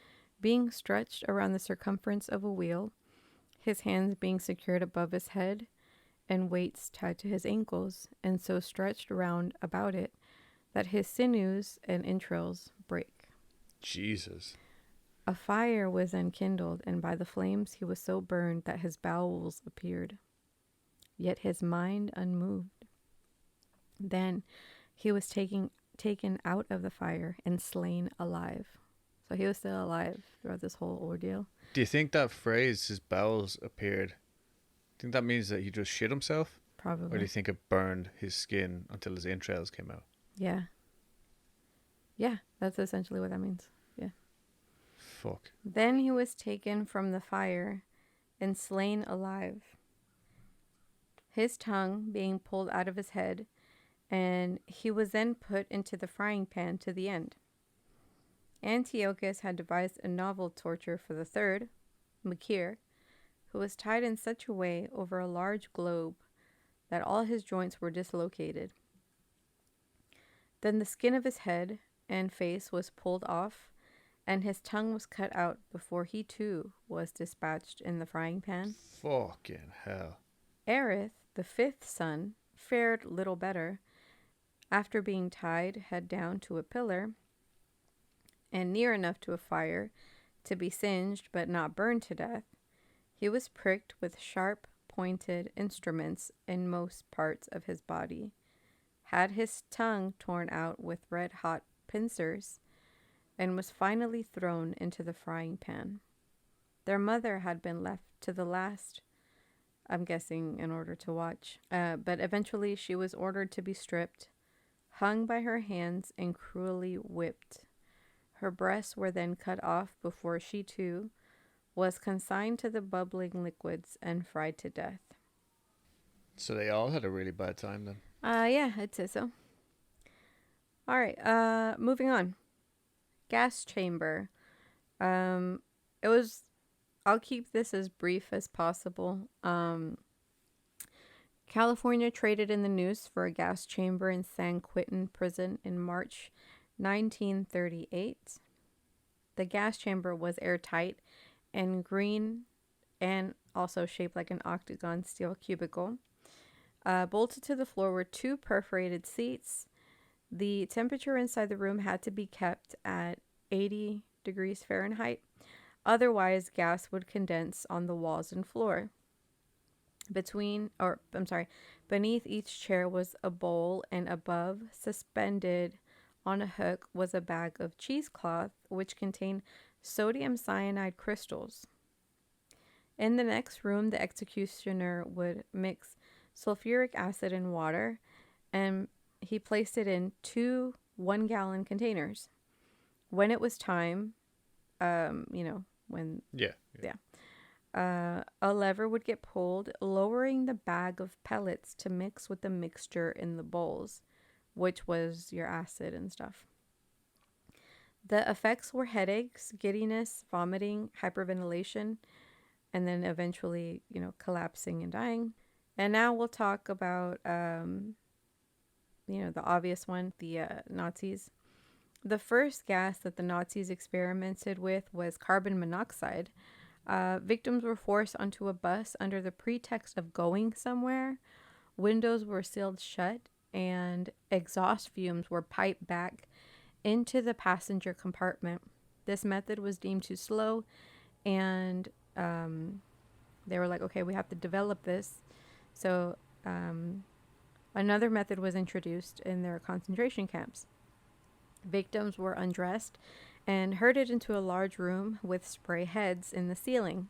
being stretched around the circumference of a wheel, his hands being secured above his head, and weights tied to his ankles, and so stretched round about it, that his sinews and entrails break.
Jesus.
A fire was then kindled, and by the flames he was so burned that his bowels appeared, yet his mind unmoved. Then he was taken out of the fire and slain alive. So he was still alive throughout this whole ordeal.
Do you think that phrase, his bowels appeared, do you think that means that he just shit himself?
Probably.
Or do you think it burned his skin until his entrails came out?
Yeah. Yeah, that's essentially what that means. Yeah.
Fuck.
Then he was taken from the fire and slain alive, his tongue being pulled out of his head, and he was then put into the frying pan to the end. Antiochus had devised a novel torture for the third, Makir, who was tied in such a way over a large globe that all his joints were dislocated. Then the skin of his head and face was pulled off, and his tongue was cut out before he too was dispatched in the frying pan.
Fucking hell.
Aerith, the 5th son, fared little better. After being tied head down to a pillar and near enough to a fire to be singed but not burned to death, he was pricked with sharp pointed instruments in most parts of his body, had his tongue torn out with red hot pincers, and was finally thrown into the frying pan. Their mother had been left to the last, I'm guessing in order to watch, but eventually she was ordered to be stripped, hung by her hands, and cruelly whipped. Her breasts were then cut off before she too was consigned to the bubbling liquids and fried to death.
So they all had a really bad time then.
Yeah, I'd say so. All right, moving on. Gas chamber. It was, I'll keep this as brief as possible. California traded in the news for a gas chamber in San Quentin prison in March 1938. The gas chamber was airtight and green and also shaped like an octagon steel cubicle. Bolted to the floor were 2 perforated seats. The temperature inside the room had to be kept at 80 degrees Fahrenheit. Otherwise, gas would condense on the walls and floor. Beneath each chair was a bowl, and above, suspended on a hook, was a bag of cheesecloth which contained sodium cyanide crystals. In the next room, the executioner would mix sulfuric acid and water, and he placed it in 2 1-gallon containers. When it was time,
Yeah.
a lever would get pulled, lowering the bag of pellets to mix with the mixture in the bowls, which was your acid and stuff. The effects were headaches, giddiness, vomiting, hyperventilation, and then eventually, collapsing and dying. And now we'll talk about, the obvious one, the Nazis. The first gas that the Nazis experimented with was carbon monoxide. Victims were forced onto a bus under the pretext of going somewhere. Windows were sealed shut, and exhaust fumes were piped back into the passenger compartment. This method was deemed too slow, and they were like, okay, we have to develop this. So another method was introduced in their concentration camps. Victims were undressed and herded into a large room with spray heads in the ceiling.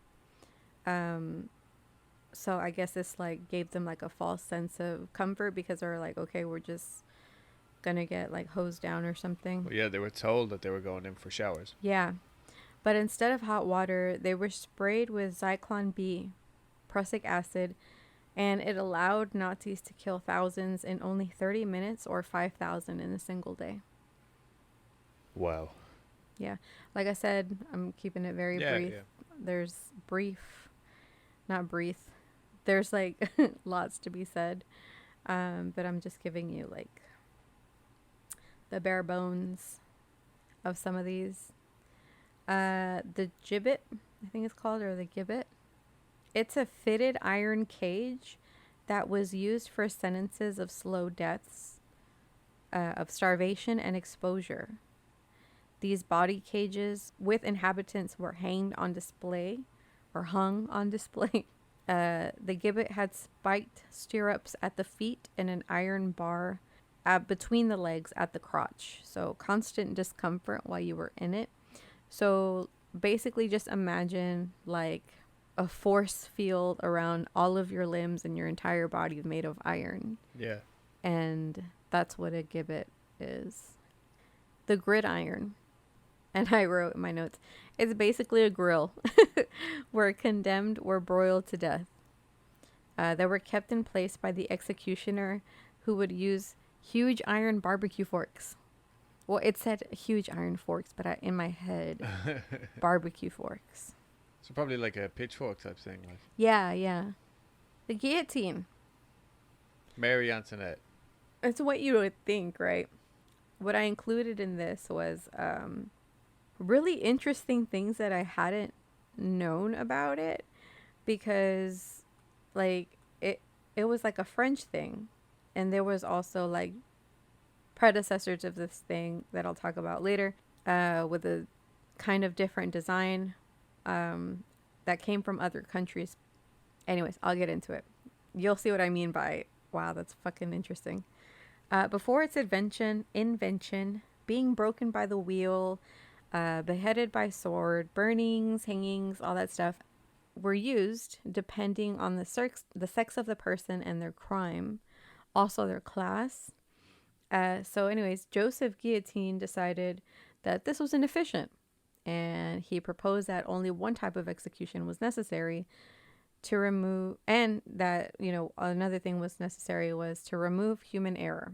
So I guess this gave them a false sense of comfort, because they're like, okay, we're just gonna get hosed down or something.
Well, yeah, they were told that they were going in for showers.
Yeah. But instead of hot water, they were sprayed with Zyklon B, prussic acid, and it allowed Nazis to kill thousands in only 30 minutes or 5,000 in a single day.
Wow.
Yeah. Like I said, I'm keeping it very brief.
Yeah.
There's not brief. There's like lots to be said. But I'm just giving you like the bare bones of some of these. The gibbet, I think it's called, or the gibbet. It's a fitted iron cage that was used for sentences of slow deaths, of starvation and exposure. These body cages with inhabitants were hung on display. The gibbet had spiked stirrups at the feet and an iron bar between the legs at the crotch. So constant discomfort while you were in it. So basically just imagine like a force field around all of your limbs and your entire body is made of iron.
Yeah.
And that's what a gibbet is. The gridiron. And I wrote in my notes, it's basically a grill where condemned were broiled to death. They were kept in place by the executioner, who would use huge iron barbecue forks. Well, it said huge iron forks, but in my head, barbecue forks.
So probably like a pitchfork type thing. Like.
Yeah. The guillotine.
Mary Antoinette.
That's what you would think, right? What I included in this was really interesting things that I hadn't known about it, because like it was like a French thing, and there was also like predecessors of this thing that I'll talk about later, with a kind of different design that came from other countries. Anyways, I'll get into it. You'll see what I mean by, wow, that's fucking interesting. Before its invention, being broken by the wheel, beheaded by sword, burnings, hangings, all that stuff were used depending on the sex of the person and their crime, also their class. So anyways, Joseph Guillotine decided that this was inefficient, and he proposed that only one type of execution was necessary to remove, and that, another thing was necessary was to remove human error.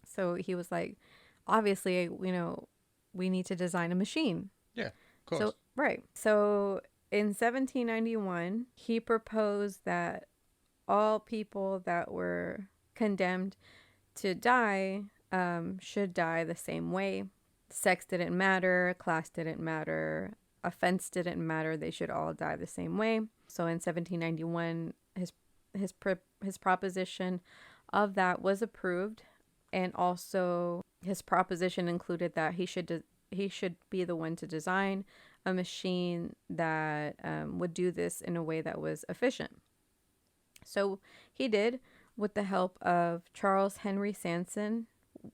So he was like, obviously, we need to design a machine.
Yeah, of course.
So, right. So in 1791, he proposed that all people that were condemned to die should die the same way. Sex didn't matter, class didn't matter, offense didn't matter. They should all die the same way. So in 1791, his proposition of that was approved, and also his proposition included that he should be the one to design a machine that would do this in a way that was efficient. So he did, with the help of Charles Henry Sanson,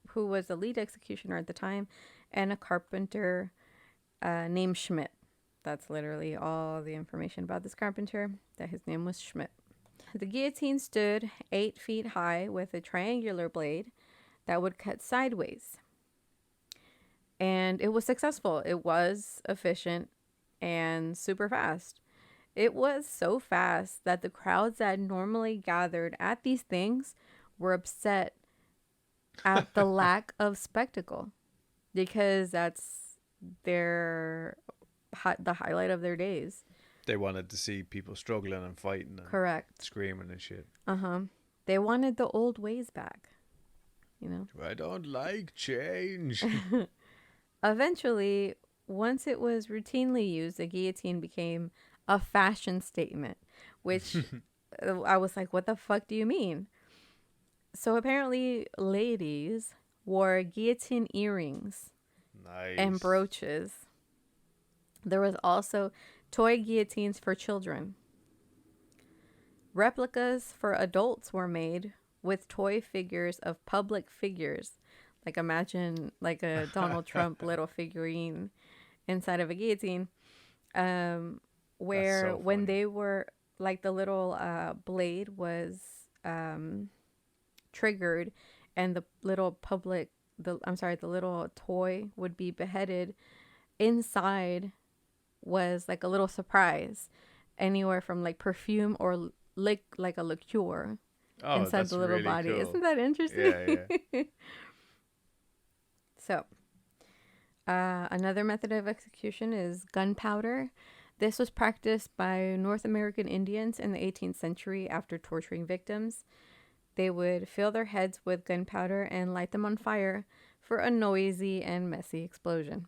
who was the lead executioner at the time, and a carpenter named Schmidt. That's literally all the information about this carpenter, that his name was Schmidt. The guillotine stood 8 feet high with a triangular blade that would cut sideways. And it was successful. It was efficient and super fast. It was so fast that the crowds that normally gathered at these things were upset at the lack of spectacle, because that's the highlight of their days.
They wanted to see people struggling and fighting and
correct,
screaming and shit.
They wanted the old ways back,
I don't like change.
Eventually, once it was routinely used, the guillotine became a fashion statement, which I was like, what the fuck do you mean? So apparently ladies wore guillotine earrings.
Nice.
And brooches. There was also toy guillotines for children. Replicas for adults were made with toy figures of public figures. Like imagine like a Donald Trump little figurine inside of a guillotine. Where
so
when they were like the little blade was triggered, and the little the little toy would be beheaded inside was like a little surprise, anywhere from like perfume or like a liqueur
Oh,
inside
that's
the little
really
body.
cool.
Isn't that interesting?
Yeah, yeah.
So, another method of execution is gunpowder. This was practiced by North American Indians in the 18th century after torturing victims. They would fill their heads with gunpowder and light them on fire for a noisy and messy explosion.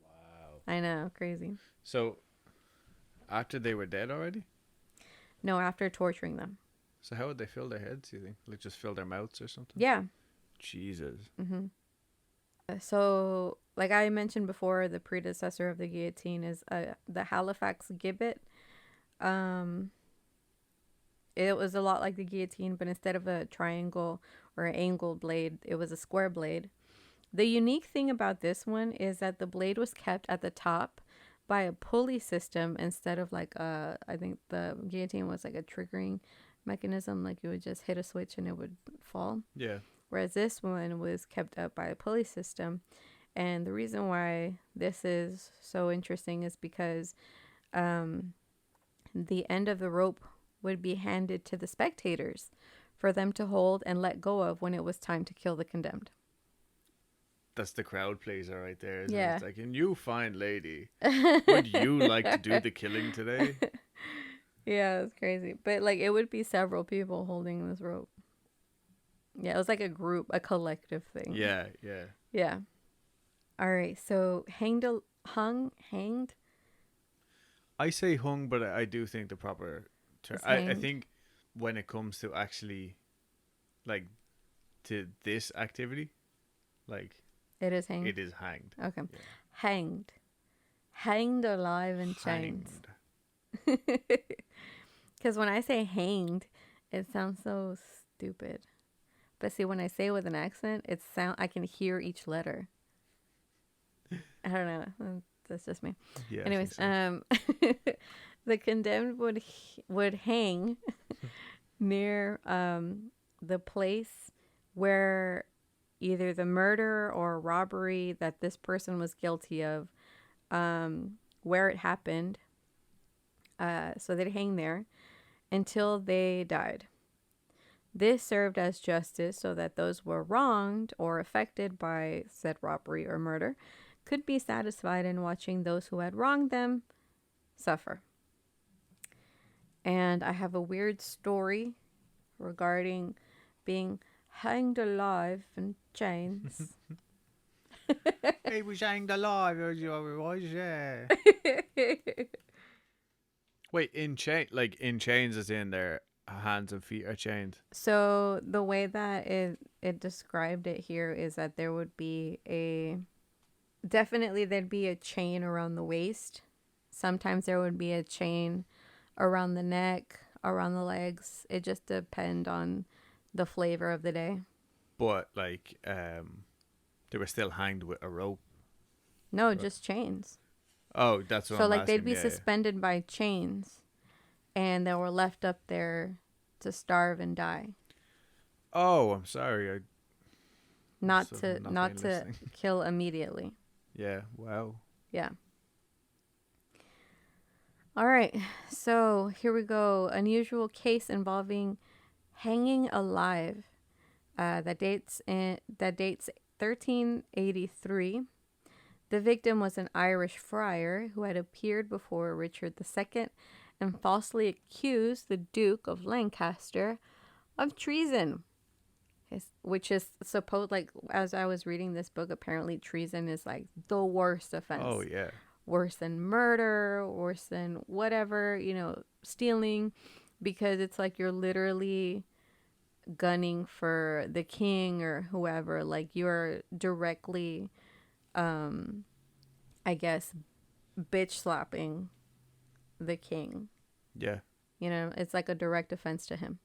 Wow.
I know, crazy.
So, after they were dead already?
No, after torturing them.
So how would they fill their heads, you think? Like just fill their mouths or something?
Yeah.
Jesus.
Mm-hmm. So, like I mentioned before, the predecessor of the guillotine is the Halifax gibbet. It was a lot like the guillotine, but instead of a triangle or an angled blade, it was a square blade. The unique thing about this one is that the blade was kept at the top by a pulley system instead of like I think the guillotine was like a triggering mechanism, like you would just hit a switch and it would fall.
Yeah.
Whereas this one was kept up by a pulley system. And the reason why this is so interesting is because the end of the rope would be handed to the spectators for them to hold and let go of when it was time to kill the condemned.
That's the crowd pleaser right there, isn't
Yeah.
it? It's like, and you fine lady, would you like to do the killing today?
Yeah, it's crazy. But like it would be several people holding this rope. Yeah, it was like a group, a collective thing.
Yeah, yeah.
Yeah. All right. So hanged.
I say hung, but I do think the proper term.
It's
I
hanged.
think when it comes to actually, like, to this activity, like,
It is hanged.
it is hanged.
Okay.
Yeah.
Hanged. Hanged alive in chains.
Hanged.
Because when I say hanged, it sounds so stupid. But see, when I say it with an accent, I can hear each letter. I don't know. That's just me.
Yeah.
Anyways,
I think so.
the condemned would hang near the place where either the murder or robbery that this person was guilty of, where it happened. So they'd hang there until they died. This served as justice so that those who were wronged or affected by said robbery or murder could be satisfied in watching those who had wronged them suffer. And I have a weird story regarding being hanged alive in chains.
He was hanged alive, yeah. Wait, in chains as in their hands and feet are chained.
So the way that it described it here is that there would be there'd be a chain around the waist. Sometimes there would be a chain around the neck, around the legs. It just depends on the flavor of the day.
But like, they were still hanged with a rope.
No, just chains.
Oh, that's what
So
I'm
like
asking.
they'd be suspended by chains, and they were left up there to starve and die.
Oh, I'm sorry.
Not
So
to
not being listening.
kill immediately.
Yeah. Wow.
Yeah. All right. So here we go. Unusual case involving hanging alive. That dates 1383. The victim was an Irish friar who had appeared before Richard II and falsely accused the Duke of Lancaster of treason. Which is supposed, like, as I was reading this book, apparently treason is like the worst offense.
Oh yeah.
Worse than murder, worse than whatever, stealing, because it's like you're literally gunning for the king or whoever. Like you're directly, I guess, bitch slapping the king.
Yeah.
It's like a direct offense to him.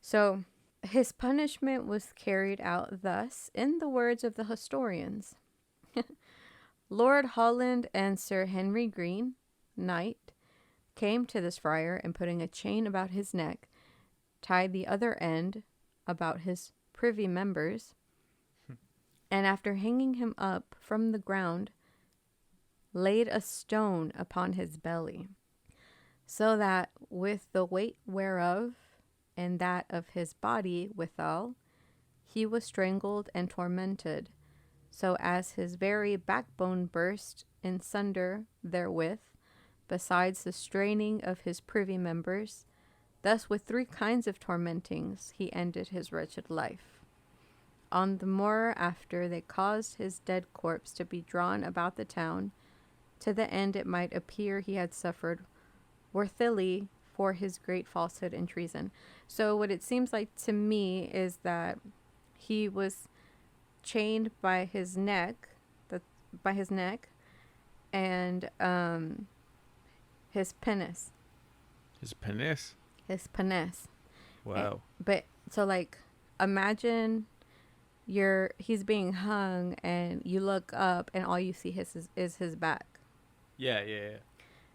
So his punishment was carried out thus, in the words of the historians. Lord Holland and Sir Henry Green, knight, came to this friar and putting a chain about his neck, tied the other end about his privy members, and after hanging him up from the ground, laid a stone upon his belly, so that with the weight whereof, and that of his body withal, he was strangled and tormented, so as his very backbone burst in sunder therewith, besides the straining of his privy members. Thus with 3 kinds of tormentings he ended his wretched life. On the morrow after they caused his dead corpse to be drawn about the town, to the end it might appear he had suffered worthily for his great falsehood and treason. So what it seems like to me is that he was chained by his neck, and his penis.
His penis.
His penis.
Wow.
But so like, imagine he's being hung, and you look up, and all you see is his back.
Yeah.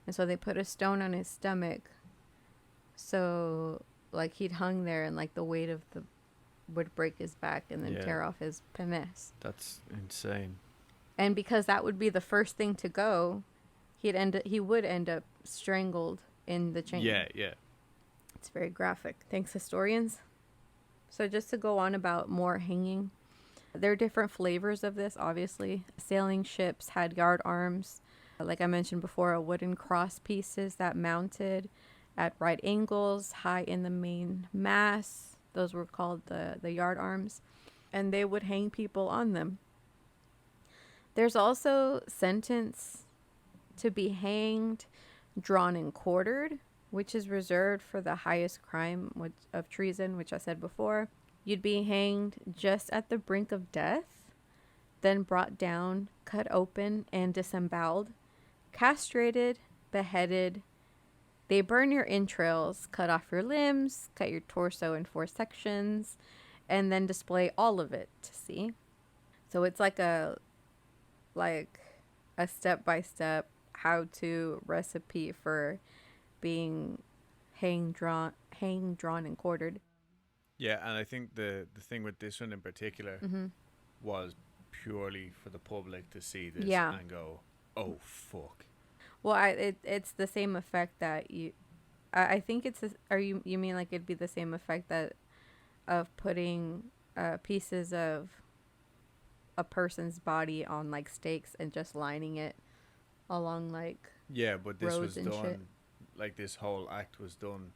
And so they put a stone on his stomach, so like he'd hung there, and like the weight of the would break his back and then tear off his penis.
That's insane.
And because that would be the first thing to go, he would end up strangled in the chain.
Yeah.
It's very graphic. Thanks, historians. So just to go on about more hanging, there are different flavors of this, obviously. Sailing ships had yard arms. Like I mentioned before, wooden cross pieces that mounted at right angles, high in the main mast. Those were called the yard arms. And they would hang people on them. There's also sentence to be hanged, drawn, and quartered, which is reserved for the highest crime of treason, which I said before. You'd be hanged just at the brink of death, then brought down, cut open, and disemboweled, castrated, beheaded. They burn your entrails, cut off your limbs, cut your torso in 4 sections, and then display all of it to see. So it's like a step-by-step how-to recipe for being hanged, drawn, and quartered.
Yeah, and I think the thing with this one in particular was purely for the public to see this and go, oh, fuck.
Well, it's the same effect that I think it's, you mean like it'd be the same effect that of putting pieces of a person's body on like stakes and just lining it along like
but this was done
shit.
Like this whole act was done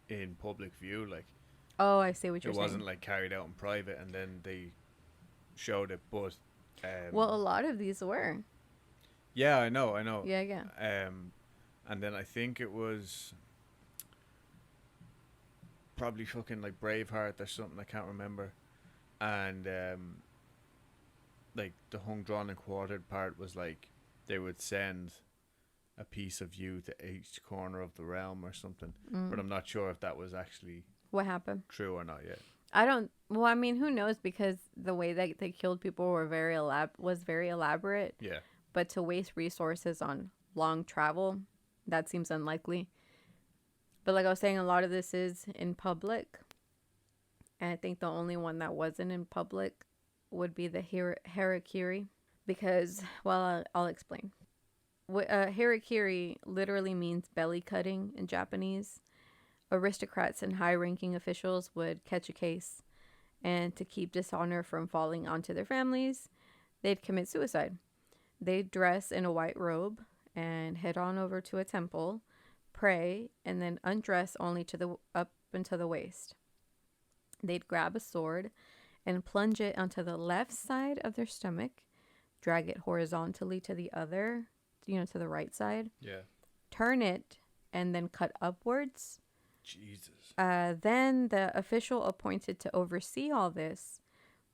in public view, like
I see what you're saying.
It wasn't like carried out in private and then they showed it, but
well, a lot of these were.
Yeah, I know.
Yeah.
And then I think it was probably fucking like Braveheart or something, I can't remember. And like the hung, drawn, and quartered part was like they would send a piece of you to each corner of the realm or something. But I'm not sure if that was actually
what happened,
true or not yet.
Well, I mean, who knows, because the way that they killed people was very elaborate.
Yeah.
But to waste resources on long travel, that seems unlikely. But like I was saying, a lot of this is in public. And I think the only one that wasn't in public would be the harakiri. Because, well, I'll explain. Harakiri literally means belly cutting in Japanese. Aristocrats and high-ranking officials would catch a case, and to keep dishonor from falling onto their families, they'd commit suicide. They'd dress in a white robe and head on over to a temple, pray, and then undress only up until the waist. They'd grab a sword and plunge it onto the left side of their stomach, drag it horizontally to the other, to the right side.
Yeah.
Turn it, and then cut upwards.
Jesus.
Then the official appointed to oversee all this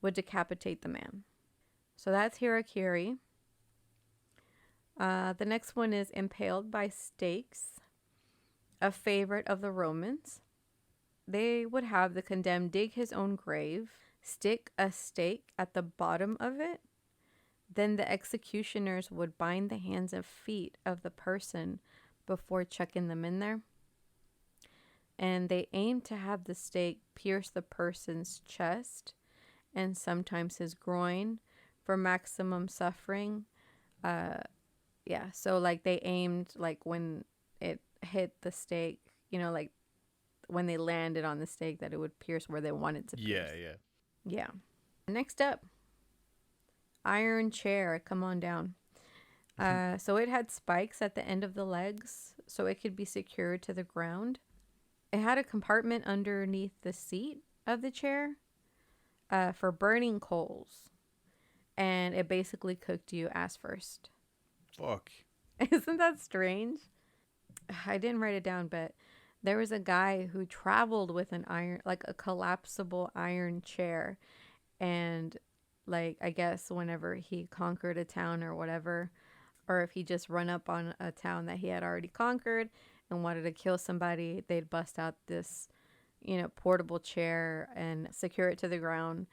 would decapitate the man. So that's harakiri. The next one is impaled by stakes, a favorite of the Romans. They would have the condemned dig his own grave, stick a stake at the bottom of it. Then the executioners would bind the hands and feet of the person before chucking them in there. And they aimed to have the stake pierce the person's chest and sometimes his groin for maximum suffering. Yeah. So like they aimed like when it hit the stake, you know, like when they landed on the stake that it would pierce where they wanted to pierce.
Yeah.
Yeah. Next up, iron chair. Come on down. So it had spikes at the end of the legs so it could be secured to the ground. It had a compartment underneath the seat of the chair for burning coals. And it basically cooked you ass first.
Fuck.
Isn't that strange? I didn't write it down, but there was a guy who traveled with an iron, like a collapsible iron chair. And like, I guess whenever he conquered a town or whatever, or if he just run up on a town that he had already conquered and wanted to kill somebody, they'd bust out this, you know, portable chair and secure it to the ground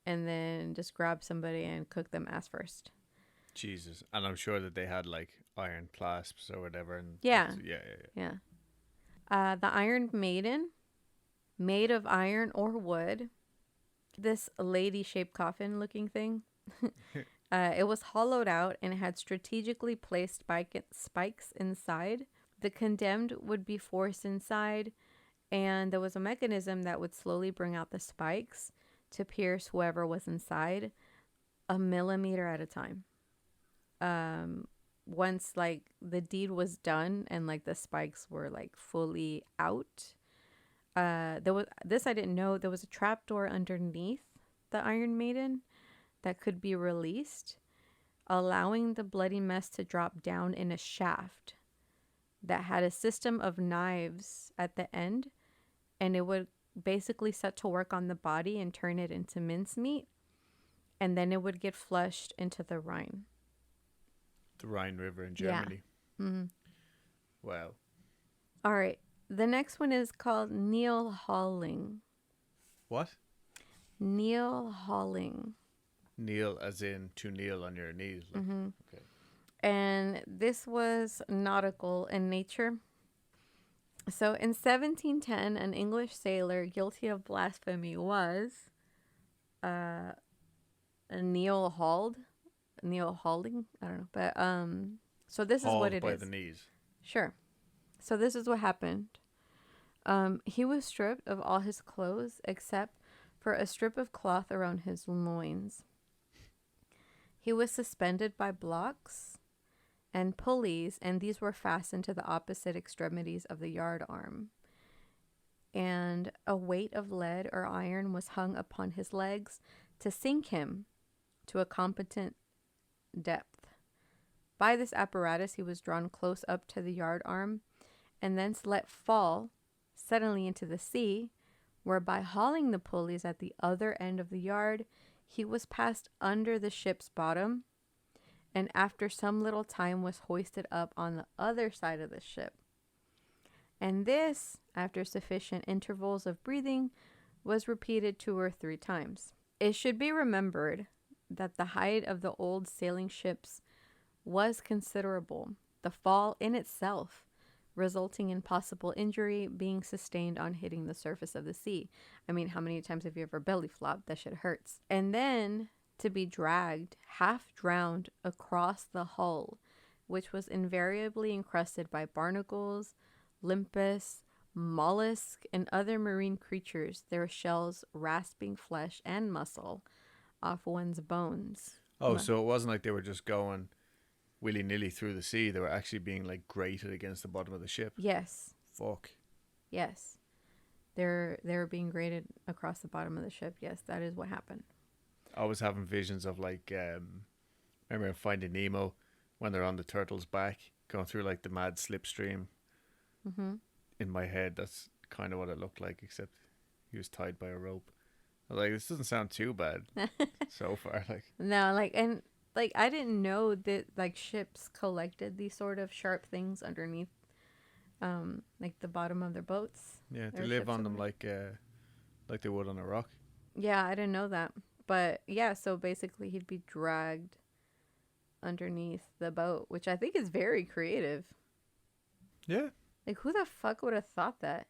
and then just grab somebody and cook them ass first.
Jesus. And I'm sure that they had like iron clasps or whatever. And
Yeah.
Yeah.
The Iron Maiden, made of iron or wood. This lady-shaped coffin-looking thing. It was hollowed out and had strategically placed spikes inside. The condemned would be forced inside, and there was a mechanism that would slowly bring out the spikes to pierce whoever was inside, a millimeter at a time. Once like the deed was done and like the spikes were like fully out, there was this I didn't know, there was a trapdoor underneath the Iron Maiden that could be released, allowing the bloody mess to drop down in a shaft that had a system of knives at the end, and it would basically set to work on the body and turn it into mincemeat, and then it would get flushed into the Rhine.
The Rhine River in Germany.
Yeah. Mm-hmm.
Wow.
All right. The next one is called Neil Hauling.
What?
Neil Hauling.
Kneel as in to kneel on your knees. Like, okay.
And this was nautical in nature. So in 1710, an English sailor guilty of blasphemy was Neil Hauling. I don't know. But so this is what it
by
is.
the knees.
Sure. So this is what happened. He was stripped of all his clothes except for a strip of cloth around his loins. He was suspended by blocks and pulleys, and these were fastened to the opposite extremities of the yard arm. And a weight of lead or iron was hung upon his legs to sink him to a competent depth. By this apparatus, he was drawn close up to the yard arm and thence let fall suddenly into the sea, where by hauling the pulleys at the other end of the yard, he was passed under the ship's bottom, and after some little time was hoisted up on the other side of the ship. And this, after sufficient intervals of breathing, was repeated 2 or 3 times. It should be remembered that the height of the old sailing ships was considerable, the fall in itself resulting in possible injury being sustained on hitting the surface of the sea. I mean, how many times have you ever belly flopped? That shit hurts. And then to be dragged, half drowned, across the hull, which was invariably encrusted by barnacles, limpets, mollusks, and other marine creatures, their shells rasping flesh and muscle off one's bones.
Oh, so it wasn't like they were just going willy-nilly through the sea. They were actually being like grated against the bottom of the ship.
Yes.
Fuck.
Yes. They're being grated across the bottom of the ship. Yes, that is what happened.
I was having visions of like, remember Finding Nemo when they're on the turtle's back going through like the mad slipstream.
Mm-hmm.
In my head, that's kind of what it looked like, except he was tied by a rope. I was like, this doesn't sound too bad so far. Like,
no, like I didn't know that like ships collected these sort of sharp things underneath, like the bottom of their boats.
Yeah, they live on them like they would on a rock.
Yeah, I didn't know that, but yeah, so basically he'd be dragged underneath the boat, which I think is very creative.
Yeah.
Like, who the fuck would have thought that?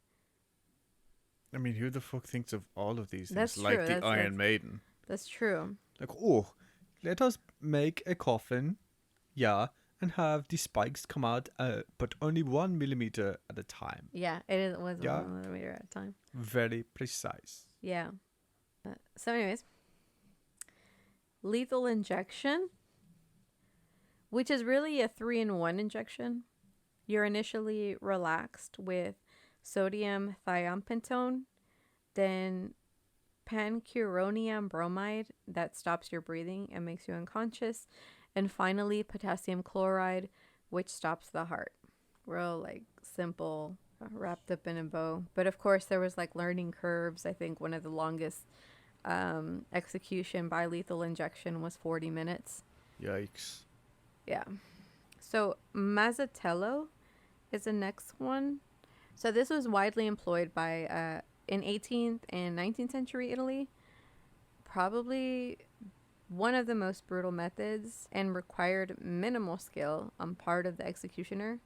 I mean, who the fuck thinks of all of these things?
That's
like
true.
the Iron Maiden.
That's true.
Like, oh, let us make a coffin, yeah, and have the spikes come out, but only 1 millimeter at a time.
Yeah, was 1 millimeter at a time.
Very precise.
Yeah. So anyways, lethal injection, which is really a 3-in-1 injection. You're initially relaxed with sodium thiopental, then pancuronium bromide that stops your breathing and makes you unconscious, and finally potassium chloride, which stops the heart. Real like simple, wrapped up in a bow. But of course there was like learning curves. I think one of the longest execution by lethal injection was 40 minutes.
Yikes.
Yeah. So Mazzello is the next one. So this was widely employed by in 18th and 19th century Italy. Probably one of the most brutal methods, and required minimal skill on part of the executioner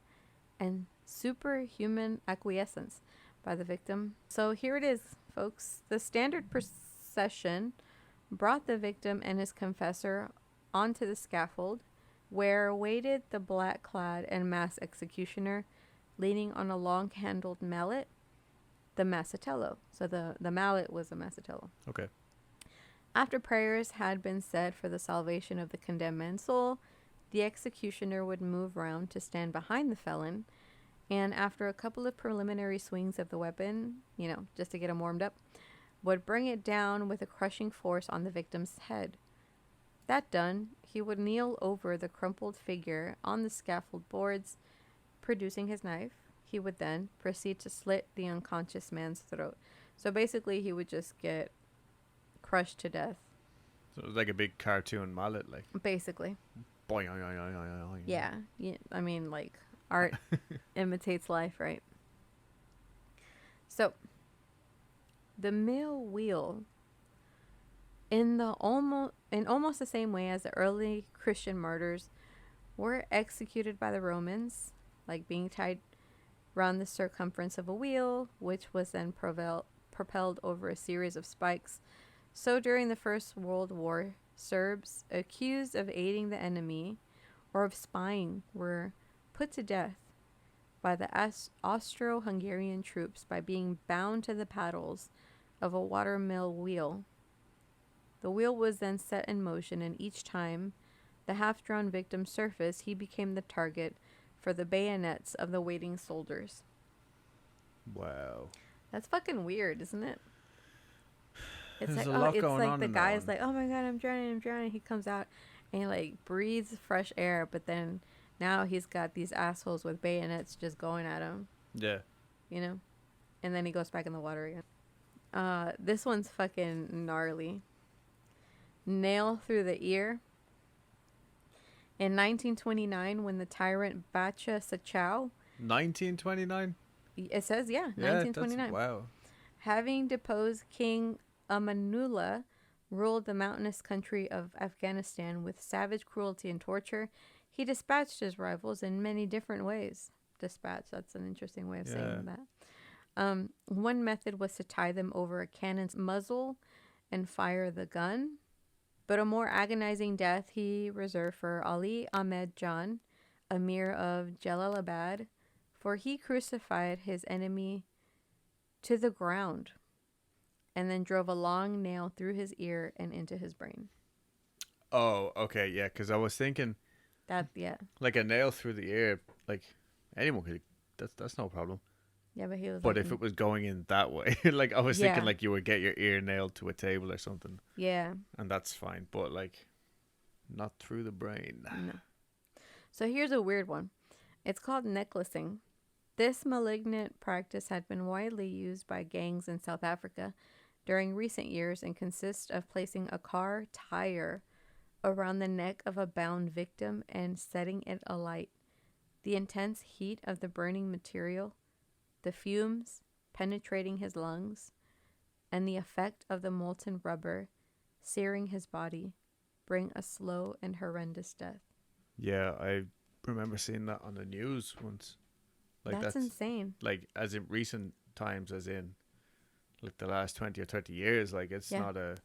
and superhuman acquiescence by the victim. So here it is, folks. The standard procession brought the victim and his confessor onto the scaffold, where waited the black-clad and masked executioner, leaning on a long-handled mallet, the Mazzello. So the mallet was a Mazzello.
Okay.
After prayers had been said for the salvation of the condemned man's soul, the executioner would move round to stand behind the felon, and after a couple of preliminary swings of the weapon, just to get him warmed up, would bring it down with a crushing force on the victim's head. That done, he would kneel over the crumpled figure on the scaffold boards, producing his knife. He would then proceed to slit the unconscious man's throat. So basically, he would just get crushed to death.
So it was like a big cartoon mallet, like.
Basically.
Boing.
Yeah. I mean, like, art imitates life, right? So, the mill wheel, in almost the same way as the early Christian martyrs were executed by the Romans, like being tied around the circumference of a wheel, which was then propelled over a series of spikes. So during the First World War, Serbs accused of aiding the enemy or of spying were put to death by the Austro-Hungarian troops by being bound to the paddles of a watermill wheel. The wheel was then set in motion, and each time the half-drowned victim surfaced, he became the target for the bayonets of the waiting soldiers.
Wow.
That's fucking weird, isn't it? It's
There's
like,
a lot
it's
going
like
on
the
in that
guy's
one.
like, oh my god, I'm drowning. He comes out and he like breathes fresh air, but then now he's got these assholes with bayonets just going at him.
Yeah.
And then he goes back in the water again. This one's fucking gnarly. Nail through the ear. In 1929, when the tyrant Bacha Sachau,
1929?
it says, yeah,
Yeah,
1929.
wow.
Having deposed King Amanullah, ruled the mountainous country of Afghanistan with savage cruelty and torture, he dispatched his rivals in many different ways. Dispatch, that's an interesting way of saying that. One method was to tie them over a cannon's muzzle and fire the gun. But a more agonizing death he reserved for Ali Ahmed Jan, Emir of Jalalabad, for he crucified his enemy to the ground and then drove a long nail through his ear and into his brain.
Oh, okay, yeah, because I was thinking
That, yeah.
like a nail through the ear, like anyone could, that's no problem.
Yeah, but he was
But
like,
if it was going in that way, like I was thinking like you would get your ear nailed to a table or something.
Yeah.
And that's fine, but like not through the brain.
No. So here's a weird one. It's called necklacing. This malignant practice had been widely used by gangs in South Africa during recent years and consists of placing a car tire around the neck of a bound victim and setting it alight. The intense heat of the burning material, the fumes penetrating his lungs, and the effect of the molten rubber searing his body bring a slow and horrendous death.
Yeah, I remember seeing that on the news once. Like
that's insane.
Like as in recent times, as in like the last 20 or 30 years, like it's not a...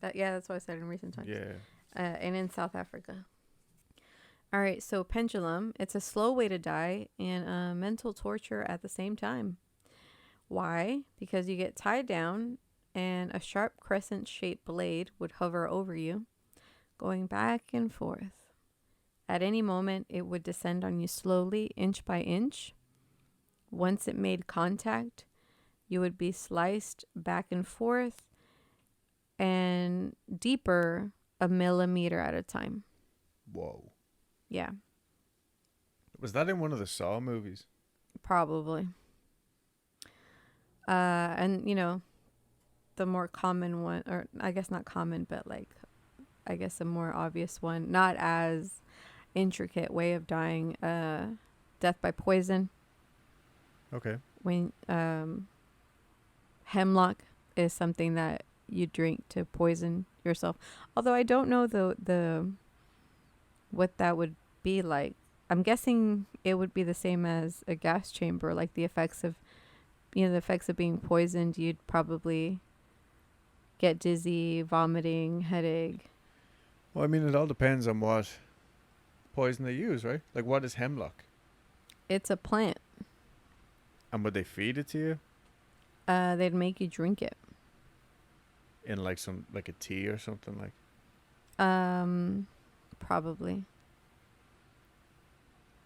That's why I said in recent times.
Yeah.
And in South Africa. All right, so pendulum, it's a slow way to die and a mental torture at the same time. Why? Because you get tied down and a sharp crescent-shaped blade would hover over you, going back and forth. At any moment, it would descend on you slowly, inch by inch. Once it made contact, you would be sliced back and forth and deeper a millimeter at a time.
Whoa.
Yeah,
Was that in one of the Saw movies?
probably. And, you know, the more common one, or I guess not common, but like, I guess a more obvious one, not as intricate way of dying, death by poison.
Okay.
When hemlock is something that you drink to poison yourself. Although I don't know the what that would be like. I'm guessing it would be the same as a gas chamber, like the effects of being poisoned. You'd probably get dizzy, vomiting, headache.
Well, I mean, it all depends on what poison they use, right? Like, what is hemlock?
It's a plant.
And would they feed it to you
They'd make you drink it.
in like a tea or something like?
Probably.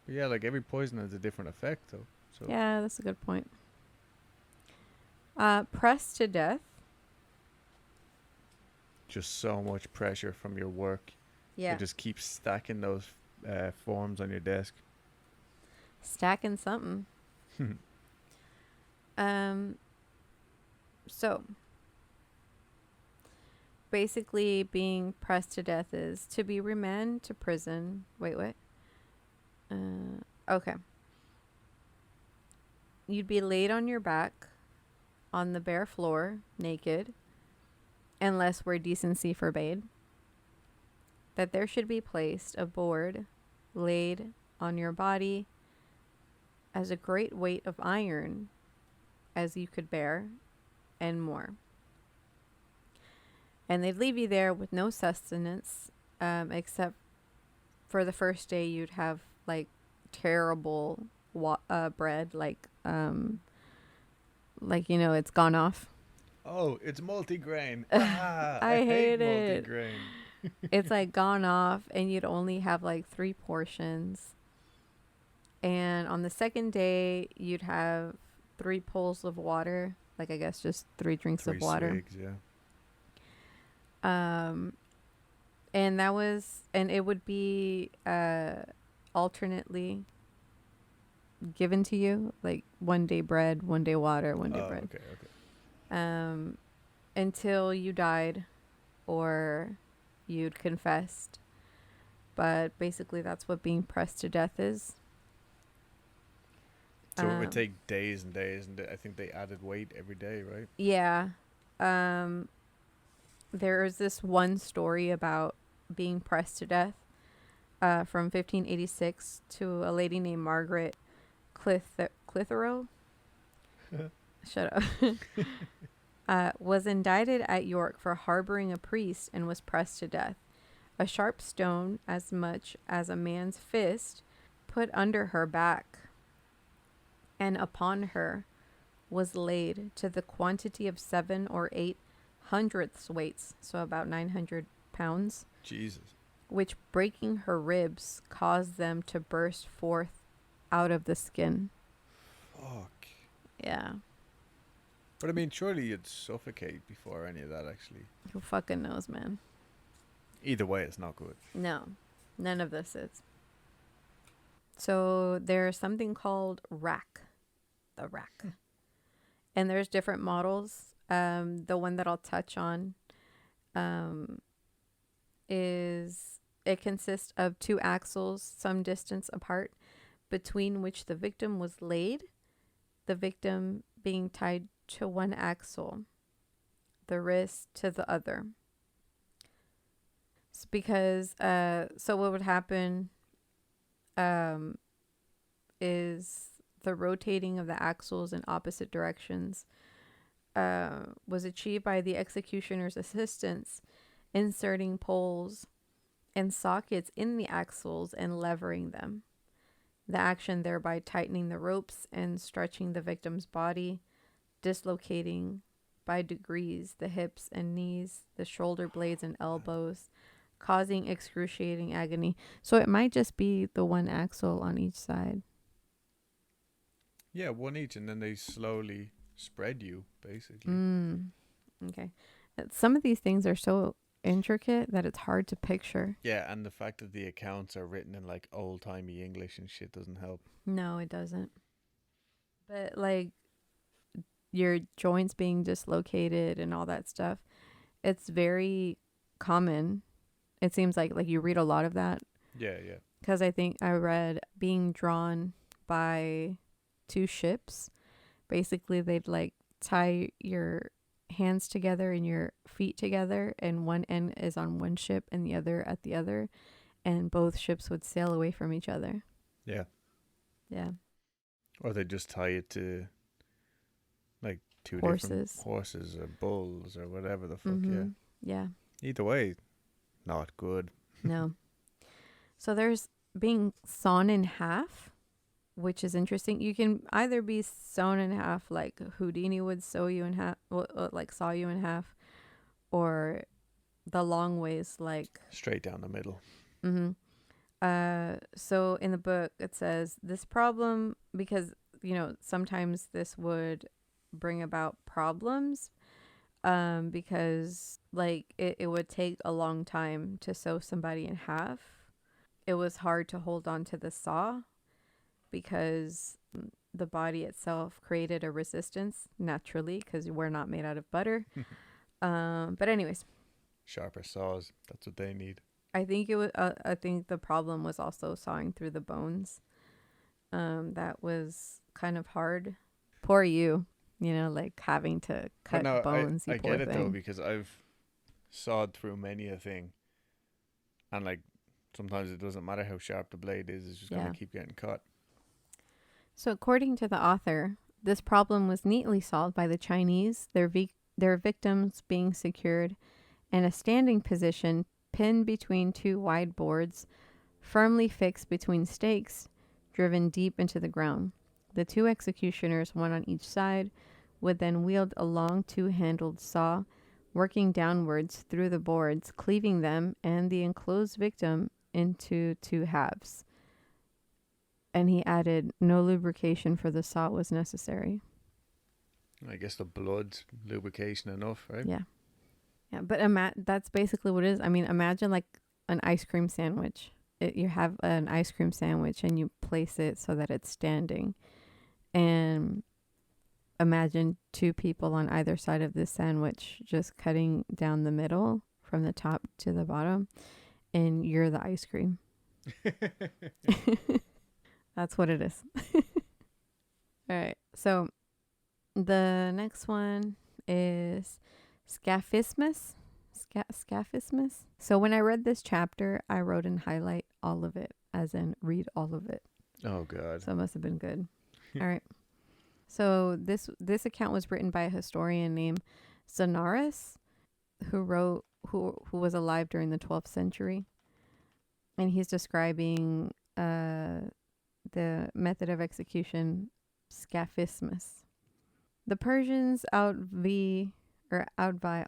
But yeah, like every poison has a different effect, though. So
Yeah, that's a good point. Pressed to death.
just so much pressure from your work.
Yeah.
You just keep stacking those forms on your desk.
Stacking something. So basically being pressed to death is to be remanded to prison. Wait, what? Okay. You'd be laid on your back on the bare floor, naked, unless where decency forbade. That there should be placed a board laid on your body as a great weight of iron as you could bear, and more. And they'd leave you there with no sustenance, except for the first day you'd have like terrible bread, like it's gone off.
Oh, it's multigrain.
I hate it.
Multigrain.
It's like gone off, and you'd only have like 3 portions. And on the second day, you'd have 3 pulls of water, like I guess just 3 drinks
3
of water.
swigs, yeah.
And it would be alternately given to you, like one day bread, one day water, one day bread.
Okay.
Until you died or you'd confessed. But basically that's what being pressed to death is.
So it would take days and days, and I think they added weight every day, right?
Yeah. There is this one story about being pressed to death from 1586 to a lady named Margaret Clitheroe. Shut up. Was indicted at York for harboring a priest and was pressed to death. A sharp stone, as much as a man's fist, put under her back, and upon her was laid to the quantity of 7 or 8 hundredths weights, so about 900 pounds.
Jesus.
Which, breaking her ribs, caused them to burst forth out of the skin.
Fuck.
Yeah.
But I mean, surely you'd suffocate before any of that, actually.
Who fucking knows, man?
Either way, it's not good.
No, none of this is. So there's something called rack. The rack. And there's different models. The one that I'll touch on is it consists of 2 axles some distance apart, between which the victim was laid, the victim being tied to one axle, the wrist to the other. It's because so what would happen is the rotating of the axles in opposite directions was achieved by the executioner's assistants inserting poles and sockets in the axles and levering them. The action thereby tightening the ropes and stretching the victim's body, dislocating by degrees the hips and knees, the shoulder blades and elbows, causing excruciating agony. So it might just be the one axle on each side.
Yeah, one each, and then they slowly spread you, basically.
Okay. Some of these things are so intricate that it's hard to picture.
Yeah, and the fact that the accounts are written in like old-timey English and shit doesn't help.
No, it doesn't. But like your joints being dislocated and all that stuff, it's very common. It seems like you read a lot of that.
Yeah.
Because I think I read being drawn by two ships. Basically, they'd like tie your hands together and your feet together, and one end is on one ship and the other at the other, and both ships would sail away from each other.
Yeah.
Yeah.
Or they just tie it to like two
Horses.
different horses or bulls or whatever the fuck.
Yeah.
Either way, not good.
No. So there's being sawn in half, which is interesting. You can either be sewn in half like Houdini would sew you in half, like saw you in half, or the long ways, like
straight down the middle.
So in the book it says this problem, because sometimes this would bring about problems, because like it would take a long time to sew somebody in half. It was hard to hold on to the saw because the body itself created a resistance naturally, because we're not made out of butter. But anyways,
sharper saws, that's what they need.
I think I think the problem was also sawing through the bones. That was kind of hard. Poor you, like having to cut bones.
I get it though, because I've sawed through many a thing, and like sometimes it doesn't matter how sharp the blade is; it's just gonna keep getting cut.
So according to the author, this problem was neatly solved by the Chinese. Their victims being secured in a standing position, pinned between two wide boards, firmly fixed between stakes, driven deep into the ground. The two executioners, one on each side, would then wield a long two-handled saw, working downwards through the boards, cleaving them and the enclosed victim into two halves. And he added, no lubrication for the saw was necessary.
I guess the blood's lubrication enough, right?
Yeah. Yeah, but that's basically what it is. I mean, imagine like an ice cream sandwich. You have an ice cream sandwich and you place it so that it's standing. And imagine two people on either side of this sandwich just cutting down the middle from the top to the bottom. And you're the ice cream. That's what it is. All right. So the next one is scaphismus. Scaphismus. So when I read this chapter, I wrote in highlight all of it, as in read all of it.
Oh God.
So it must have been good. All right. So this account was written by a historian named Zonaras, who was alive during the 12th century, and he's describing the method of execution, scaphismus. The Persians outvie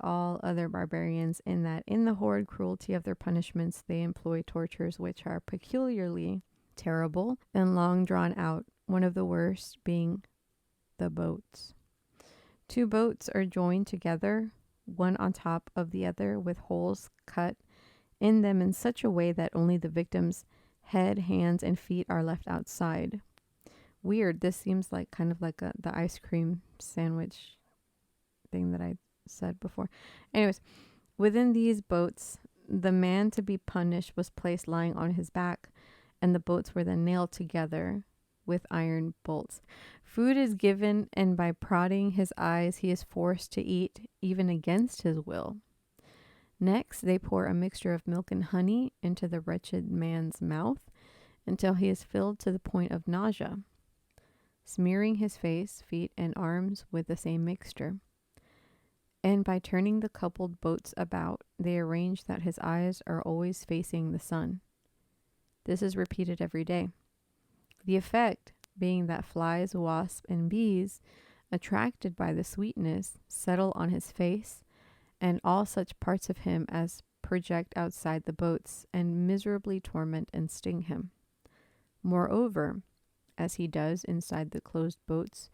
all other barbarians in that in the horrid cruelty of their punishments they employ tortures which are peculiarly terrible and long drawn out, one of the worst being the boats. Two boats are joined together, one on top of the other, with holes cut in them in such a way that only the victim's head, hands, and feet are left outside. Weird. This seems like kind of like the ice cream sandwich thing that I said before. Anyways, within these boats, the man to be punished was placed lying on his back, and the boats were then nailed together with iron bolts. Food is given, and by prodding his eyes, he is forced to eat, even against his will. Next, they pour a mixture of milk and honey into the wretched man's mouth until he is filled to the point of nausea, smearing his face, feet, and arms with the same mixture. And by turning the coupled boats about, they arrange that his eyes are always facing the sun. This is repeated every day. The effect being that flies, wasps, and bees, attracted by the sweetness, settle on his face and all such parts of him as project outside the boats, and miserably torment and sting him. Moreover, as he does inside the closed boats,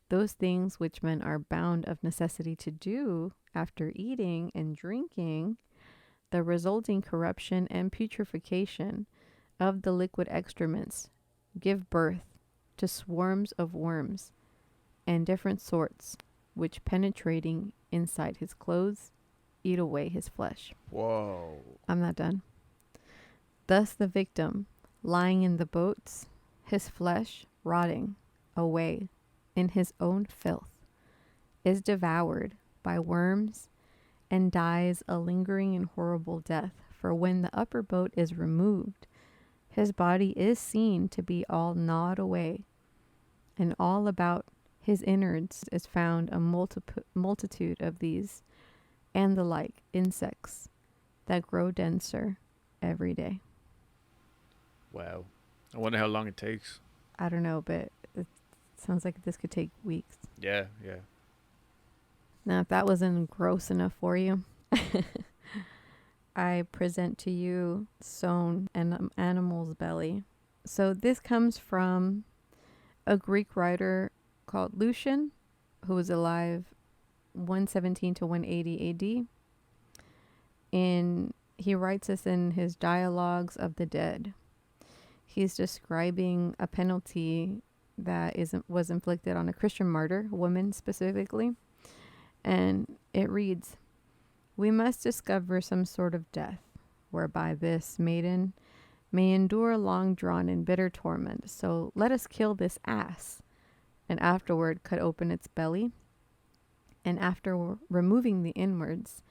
those things which men are bound of necessity to do after eating and drinking, the resulting corruption and putrefaction of the liquid excrements give birth to swarms of worms and different sorts, which penetrating inside his clothes, eat away his flesh.
Whoa.
I'm not done. Thus the victim, lying in the boats, his flesh rotting away in his own filth, is devoured by worms and dies a lingering and horrible death. For when the upper boat is removed, his body is seen to be all gnawed away, and all about his innards is found a multitude of these and the like insects that grow denser every day.
Wow. I wonder how long it takes.
I don't know, but it sounds like this could take weeks.
Yeah.
Now, if that wasn't gross enough for you, I present to you sewn in an animal's belly. So this comes from a Greek writer called Lucian, who was alive 117 to 180 AD. And he writes this in his Dialogues of the Dead. He's describing a penalty that was inflicted on a Christian martyr, a woman specifically. And it reads, "We must discover some sort of death, whereby this maiden may endure long drawn and bitter torment. So let us kill this ass, and afterward cut open its belly, and after removing the inwards,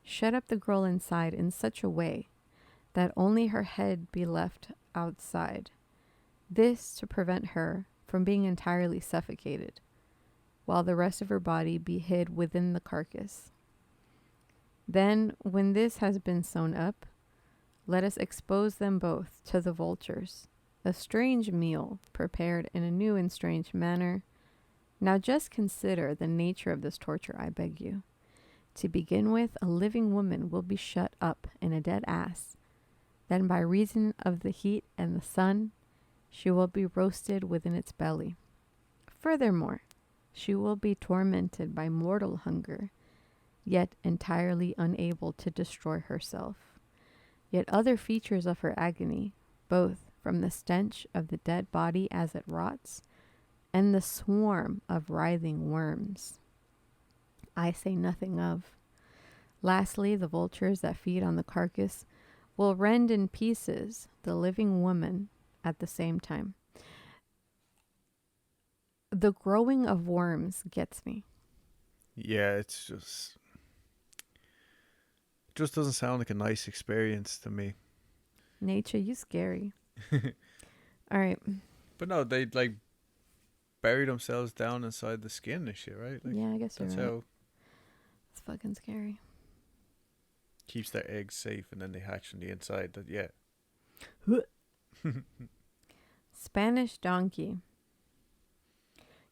shut up the girl inside in such a way that only her head be left outside. This to prevent her from being entirely suffocated, while the rest of her body be hid within the carcass. Then, when this has been sewn up, let us expose them both to the vultures, a strange meal prepared in a new and strange manner. Now just consider the nature of this torture, I beg you. To begin with, a living woman will be shut up in a dead ass. Then by reason of the heat and the sun, she will be roasted within its belly. Furthermore, she will be tormented by mortal hunger, yet entirely unable to destroy herself. Yet other features of her agony, both from the stench of the dead body as it rots, and the swarm of writhing worms, I say nothing of. Lastly, the vultures that feed on the carcass will rend in pieces the living woman at the same time." The growing of worms gets me.
Yeah, it's just doesn't sound like a nice experience to me.
Nature, you scary. All right.
But no, they like bury themselves down inside the skin and shit, right? Like,
Yeah, I guess you're
that's
right.
how
It's fucking scary.
keeps their eggs safe, and then they hatch on the inside. That yeah.
Spanish donkey.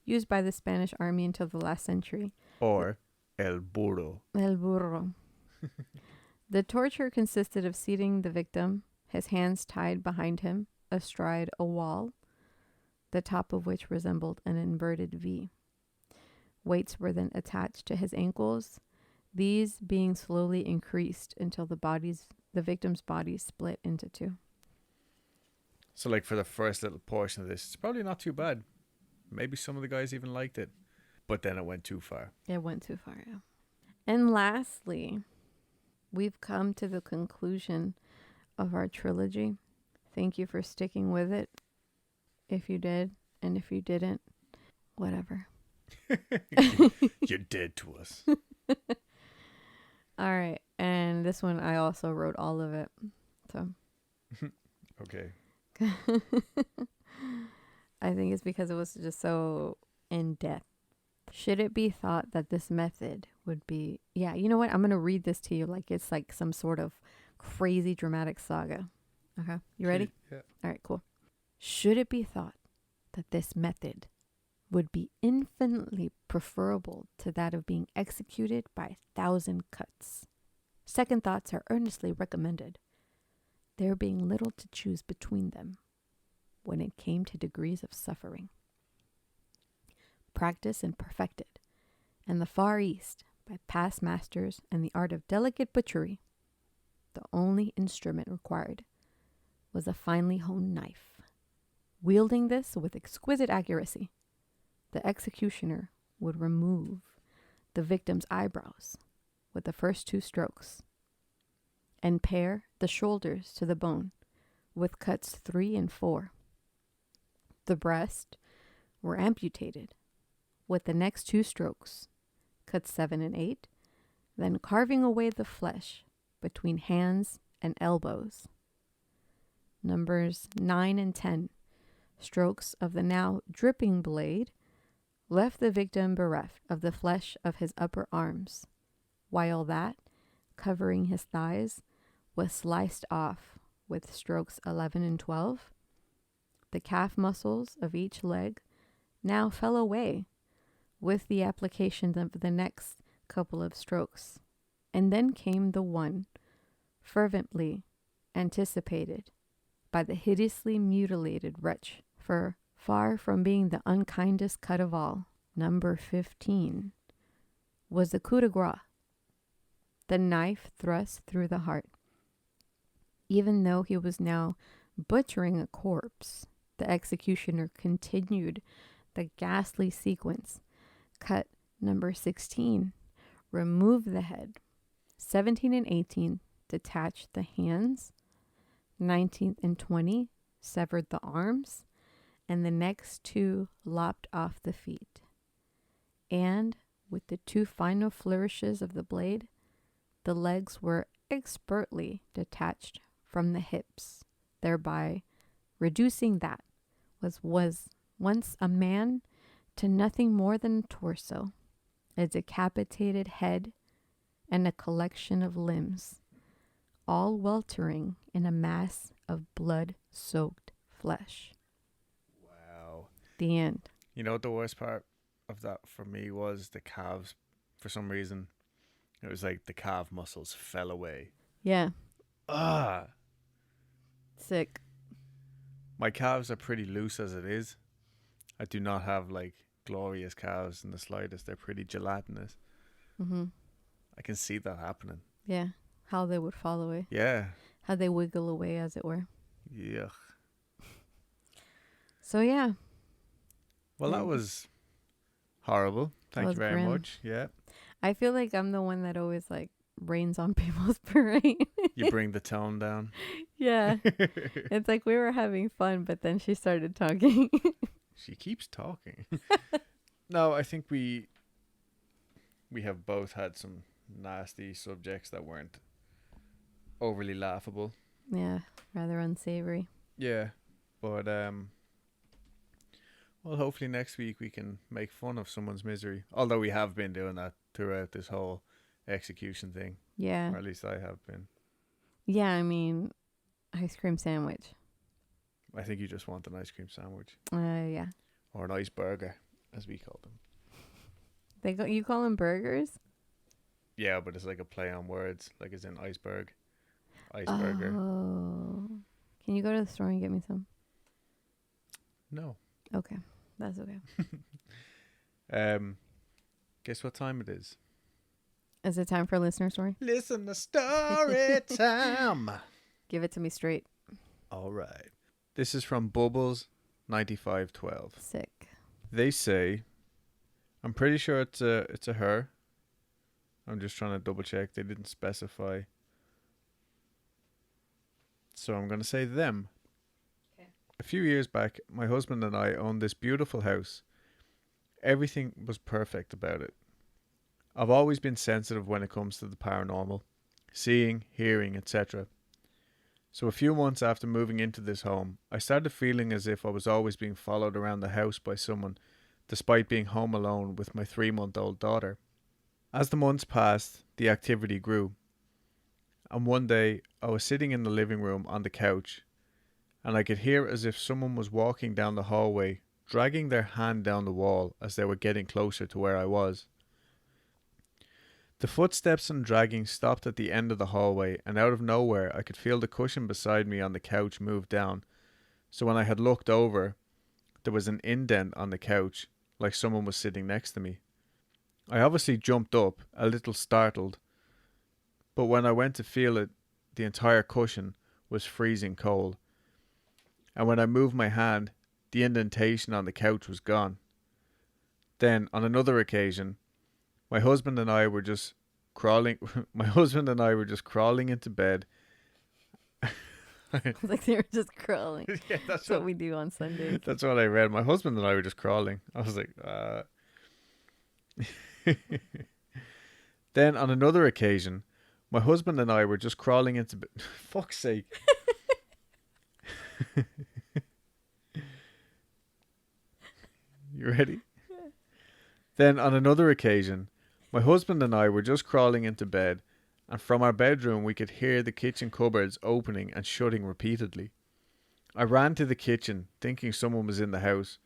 Used by the Spanish army until the last century.
Or el burro.
El burro. The torture consisted of seating the victim, his hands tied behind him, astride a wall, the top of which resembled an inverted V. Weights were then attached to his ankles, these being slowly increased until the victim's body split into two.
So like for the first little portion of this, it's probably not too bad. Maybe some of the guys even liked it. But then it went too far.
It went too far, yeah. And lastly, we've come to the conclusion of our trilogy. Thank you for sticking with it. If you did, and if you didn't, whatever.
You're dead to us.
All right. And this one, I also wrote all of it. So.
Okay.
I think it's because it was just so in depth. Should it be thought that this method, would be, yeah, you know what? I'm going to read this to you like it's like some sort of crazy dramatic saga. Okay. You ready?
Yeah.
All right, cool. Should it be thought that this method would be infinitely preferable to that of being executed by 1,000 cuts, second thoughts are earnestly recommended, there being little to choose between them when it came to degrees of suffering. Practiced and perfected in the Far East by past masters in the art of delicate butchery, the only instrument required was a finely honed knife. Wielding this with exquisite accuracy, the executioner would remove the victim's eyebrows with the first 2 strokes and pare the shoulders to the bone with cuts 3 and 4. The breast were amputated with the next 2 strokes, cuts 7 and 8, then carving away the flesh between hands and elbows. Numbers 9 and 10, strokes of the now dripping blade left the victim bereft of the flesh of his upper arms, while that, covering his thighs, was sliced off with strokes 11 and 12. The calf muscles of each leg now fell away with the application of the next couple of strokes, and then came the one fervently anticipated by the hideously mutilated wretch, for far from being the unkindest cut of all, number 15, was the coup de grace, the knife thrust through the heart. Even though he was now butchering a corpse, the executioner continued the ghastly sequence. Cut number 16, remove the head. 17 and 18, detached the hands. 19 and 20, severed the arms. And the next 2 lopped off the feet. And with the 2 final flourishes of the blade, the legs were expertly detached from the hips, thereby reducing that was once a man to nothing more than a torso, a decapitated head, and a collection of limbs, all weltering in a mass of blood-soaked flesh.
Wow.
The end.
You know what the worst part of that for me was? The calves. For some reason, it was like the calf muscles fell away.
Yeah.
Ah.
Sick.
My calves are pretty loose as it is. I do not have like glorious calves in the slightest. They're pretty gelatinous.
Mm-hmm.
I can see that happening.
Yeah. How they would fall away.
Yeah.
How they wiggle away, as it were.
Yuck.
So, yeah.
Well, that was horrible. Thank you very much. Yeah.
I feel like I'm the one that always like rains on people's parade.
You bring the tone down.
Yeah. It's like we were having fun, but then she started talking.
She keeps talking. No, I think we have both had some nasty subjects that weren't overly laughable.
Yeah, rather unsavory.
Yeah, but well, hopefully next week we can make fun of someone's misery. Although we have been doing that throughout this whole execution thing.
Yeah.
Or at least I have been.
Yeah, I mean, ice cream sandwich.
I think you just want an ice cream sandwich.
Yeah.
Or an ice burger, as we call them.
You call them burgers?
Yeah, but it's like a play on words, like it's in iceberg. Iceberger.
Oh. Can you go to the store and get me some?
No.
Okay. That's okay.
Guess what time it is?
Is it time for a listener story?
Listen to story time.
Give it to me straight.
All right. This is from Bubbles9512.
Sick.
They say, I'm pretty sure it's a her. I'm just trying to double check. They didn't specify. So I'm going to say them.
Okay.
A few years back, my husband and I owned this beautiful house. Everything was perfect about it. I've always been sensitive when it comes to the paranormal, seeing, hearing, etc. So a few months after moving into this home, I started feeling as if I was always being followed around the house by someone, despite being home alone with my 3-month-old daughter. As the months passed, the activity grew. And one day, I was sitting in the living room on the couch, and I could hear as if someone was walking down the hallway, dragging their hand down the wall as they were getting closer to where I was. The footsteps and dragging stopped at the end of the hallway, and out of nowhere I could feel the cushion beside me on the couch move down. So when I had looked over, there was an indent on the couch, like someone was sitting next to me. I obviously jumped up, a little startled, but when I went to feel it, the entire cushion was freezing cold. And when I moved my hand, the indentation on the couch was gone. Then, on another occasion, my husband and I were just crawling into bed.
Like they were just crawling.
Yeah,
that's what we do on Sundays.
That's what I read. My husband and I were just crawling. I was like, Then, on another occasion, my husband and I were just crawling into bed. Fuck's sake. You ready? Then, on another occasion, my husband and I were just crawling into bed, and from our bedroom we could hear the kitchen cupboards opening and shutting repeatedly. I ran to the kitchen, thinking someone was in the house,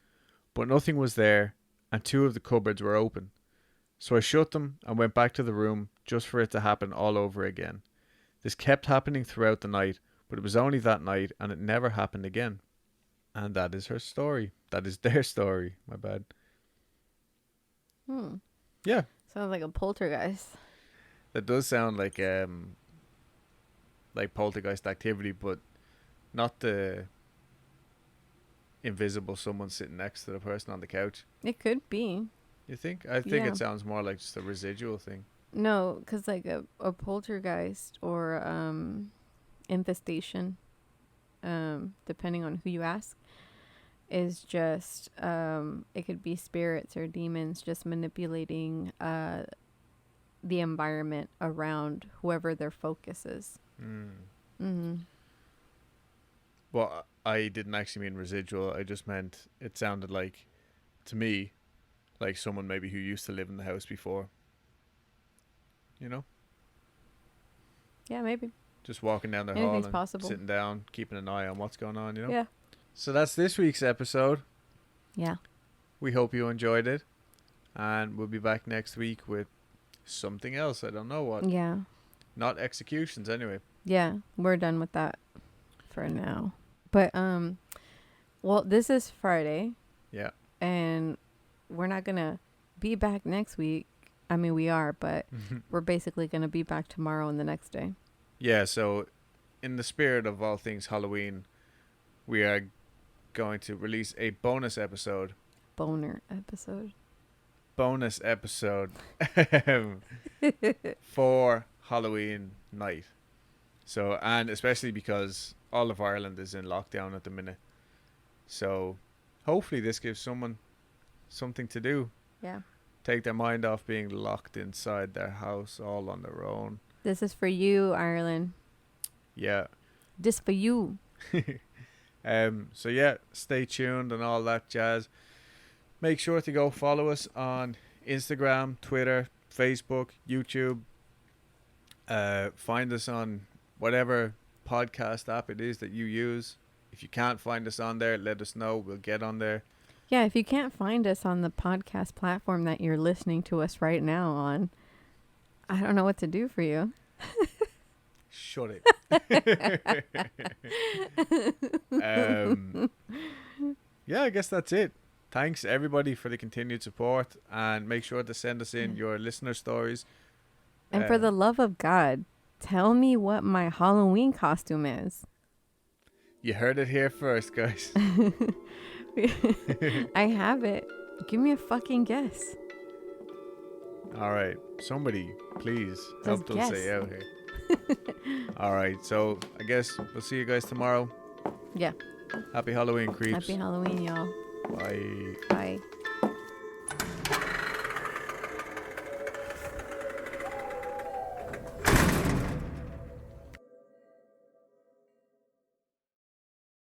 but nothing was there, and 2 of the cupboards were open. So I shut them and went back to the room just for it to happen all over again. This kept happening throughout the night, but it was only that night, and it never happened again. And that is her story. That is their story. My bad. Yeah.
Sounds like a poltergeist.
That does sound like poltergeist activity, but not the invisible someone sitting next to the person on the couch.
It could be.
You think? I think it sounds more like just a residual thing.
No, because like a poltergeist or infestation, depending on who you ask, is just it could be spirits or demons just manipulating the environment around whoever their focus is.
Well, I didn't actually mean residual. I just meant it sounded like, to me, like someone maybe who used to live in the house before. You know?
Yeah, maybe.
Just walking down the hall and sitting down, keeping an eye on what's going on, you know?
Yeah.
So that's this week's episode.
Yeah.
We hope you enjoyed it. And we'll be back next week with something else. I don't know what.
Yeah.
Not executions, anyway.
Yeah, we're done with that for now. But, well, this is Friday.
Yeah.
And we're not going to be back next week. I mean, we are, but we're basically going to be back tomorrow and the next day.
Yeah, so in the spirit of all things Halloween, we are going to release a bonus episode.
Bonus episode
for Halloween night. So, and especially because all of Ireland is in lockdown at the minute. So, hopefully this gives someone something to do.
Yeah.
Take their mind off being locked inside their house all on their own.
This is for you, Ireland.
Yeah.
This for you.
So yeah, stay tuned and all that jazz. Make sure to go follow us on Instagram, Twitter, Facebook, YouTube. Find us on whatever podcast app it is that you use. If you can't find us on there, let us know. We'll get on there.
Yeah, if you can't find us on the podcast platform that you're listening to us right now on, I don't know what to do for you.
Shut it. Yeah, I guess that's it. Thanks everybody for the continued support, and make sure to send us in your listener stories.
And for the love of God, tell me what my Halloween costume is.
You heard it here first, guys.
I have it. Give me a fucking guess.
All right. Somebody, please help Dulce out here. All right. So I guess we'll see you guys tomorrow.
Yeah.
Happy Halloween, creeps.
Happy Halloween, y'all.
Bye.
Bye.